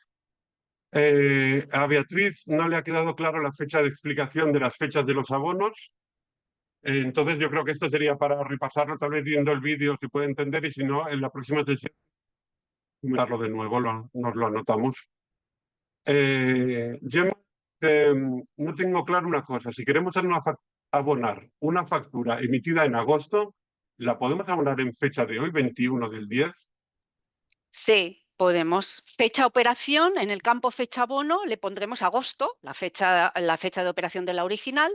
A Beatriz no le ha quedado claro la fecha de explicación de las fechas de los abonos. Entonces yo creo que esto sería para repasarlo, tal vez viendo el vídeo si puede entender y si no, en la próxima sesión comentarlo de nuevo, nos lo anotamos. Gemma, no tengo claro una cosa. Si queremos abonar una factura emitida en agosto, ¿la podemos abonar en fecha de hoy, 21 del 10? Sí, podemos. Fecha operación, en el campo fecha abono le pondremos agosto, la fecha de operación de la original,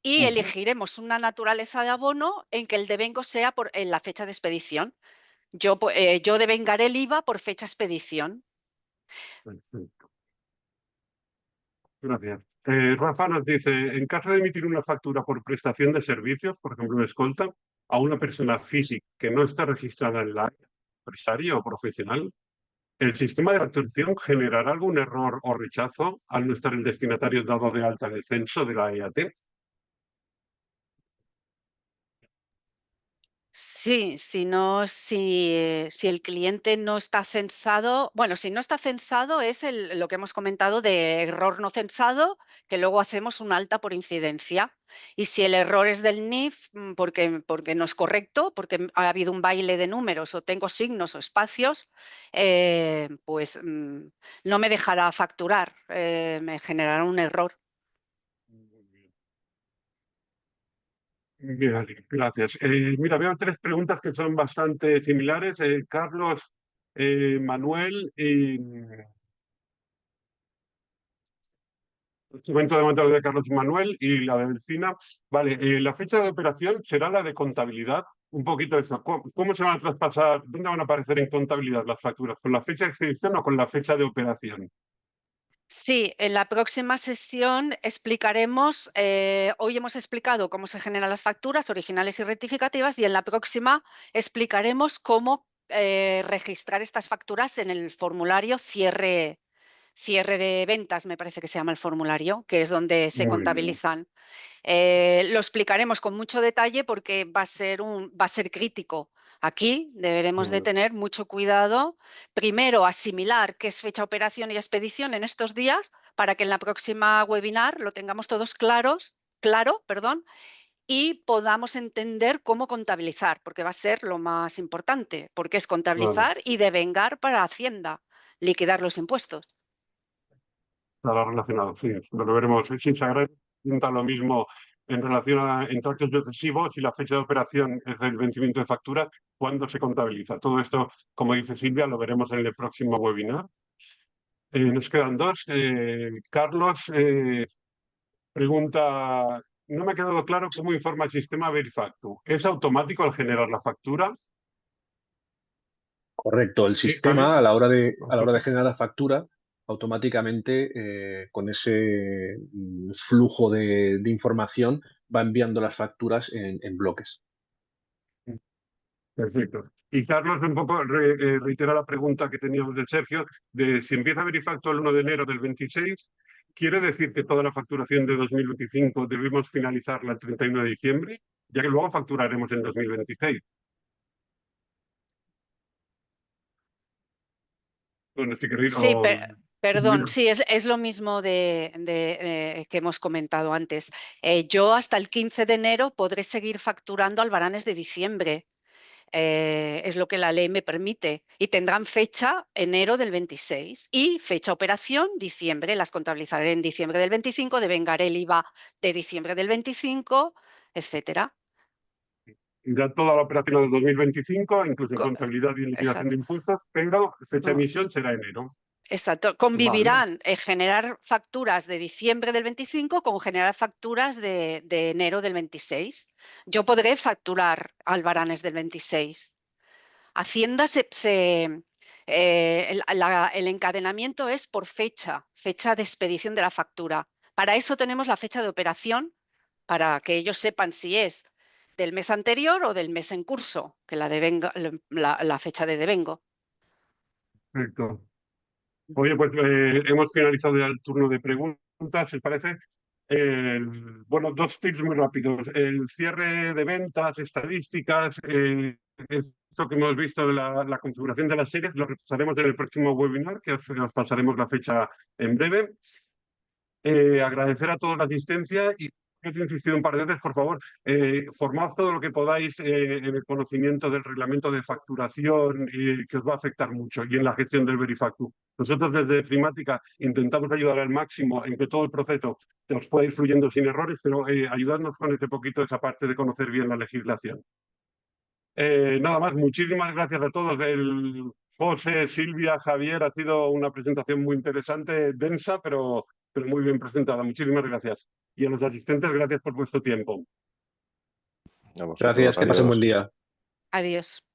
y elegiremos una naturaleza de abono en que el devengo sea en la fecha de expedición. Yo devengaré el IVA por fecha expedición. Perfecto. Gracias. Rafa nos dice, en caso de emitir una factura por prestación de servicios, por ejemplo, una escolta, a una persona física que no está registrada en la empresaria o profesional, ¿el sistema de facturación generará algún error o rechazo al no estar el destinatario dado de alta en el censo de la EAT? Sí, si el cliente no está censado, bueno, si no está censado es lo que hemos comentado de error no censado, que luego hacemos un alta por incidencia. Y si el error es del NIF, porque no es correcto, porque ha habido un baile de números o tengo signos o espacios, pues no me dejará facturar, me generará un error. Bien, gracias. Mira, veo tres preguntas que son bastante similares. Carlos, Manuel y... de momento de Carlos y Manuel y la de Delfina. Vale, la fecha de operación será la de contabilidad. Un poquito eso. ¿Cómo se van a traspasar? ¿Dónde van a aparecer en contabilidad las facturas? ¿Con la fecha de expedición o con la fecha de operación? Sí, en la próxima sesión explicaremos, hoy hemos explicado cómo se generan las facturas originales y rectificativas y en la próxima explicaremos cómo registrar estas facturas en el formulario cierre de ventas, me parece que se llama el formulario, que es donde se Muy bien. contabilizan. Lo explicaremos con mucho detalle porque va a ser crítico. Aquí deberemos de tener mucho cuidado. Primero, asimilar qué es fecha operación y expedición en estos días para que en la próxima webinar lo tengamos todos claro, y podamos entender cómo contabilizar, porque va a ser lo más importante, porque es contabilizar y devengar para Hacienda, liquidar los impuestos. Estará relacionado, sí, lo veremos. Sí, se agradece lo mismo en relación a entre actos sucesivos y la fecha de operación es el vencimiento de factura, cuando se contabiliza. Todo esto, como dice Silvia, lo veremos en el próximo webinar. Nos quedan dos. Carlos pregunta, no me ha quedado claro cómo informa el sistema Verifactu. ¿Es automático al generar la factura? Correcto, el Sí, ¿vale? sistema a la hora de generar la factura, automáticamente con ese flujo de información va enviando las facturas en bloques. Perfecto. Y Carlos un poco reitera la pregunta que teníamos de Sergio, de si empieza Verifactu el 1 de enero del 26, ¿quiere decir que toda la facturación de 2025 debemos finalizarla el 31 de diciembre, ya que luego facturaremos en 2026? Bueno, si queréis, Sí, perdón, sí, es lo mismo que hemos comentado antes. Yo hasta el 15 de enero podré seguir facturando albaranes de diciembre. Es lo que la ley me permite. Y tendrán fecha enero del 26 y fecha operación diciembre. Las contabilizaré en diciembre del 25, devengaré el IVA de diciembre del 25, etcétera. ya toda la operación del 2025, incluso en Co- contabilidad y en liquidación de Exacto. impuestos, pero fecha de emisión será enero. Exacto. Vale. Convivirán generar facturas de diciembre del 25 con generar facturas de enero del 26. Yo podré facturar albaranes del 26. Hacienda el encadenamiento es por fecha de expedición de la factura. Para eso tenemos la fecha de operación, para que ellos sepan si es del mes anterior o del mes en curso, que la fecha de devengo. Perfecto. Oye, pues hemos finalizado ya el turno de preguntas, ¿os parece? Bueno, dos tips muy rápidos. El cierre de ventas, estadísticas, esto que hemos visto de la configuración de las series, lo repasaremos en el próximo webinar, que os pasaremos la fecha en breve. Agradecer a todos la asistencia y os he insistido un par de veces, por favor, formad todo lo que podáis en el conocimiento del reglamento de facturación que os va a afectar mucho y en la gestión del Verifactu. Nosotros desde Frimática intentamos ayudar al máximo en que todo el proceso os pueda ir fluyendo sin errores, pero ayudarnos con este poquito esa parte de conocer bien la legislación. Nada más, muchísimas gracias a todos. José, Silvia, Javier, ha sido una presentación muy interesante, densa, pero muy bien presentada. Muchísimas gracias. Y a los asistentes, gracias por vuestro tiempo. A vosotros, Gracias, que pasen buen adiós. día. Adiós.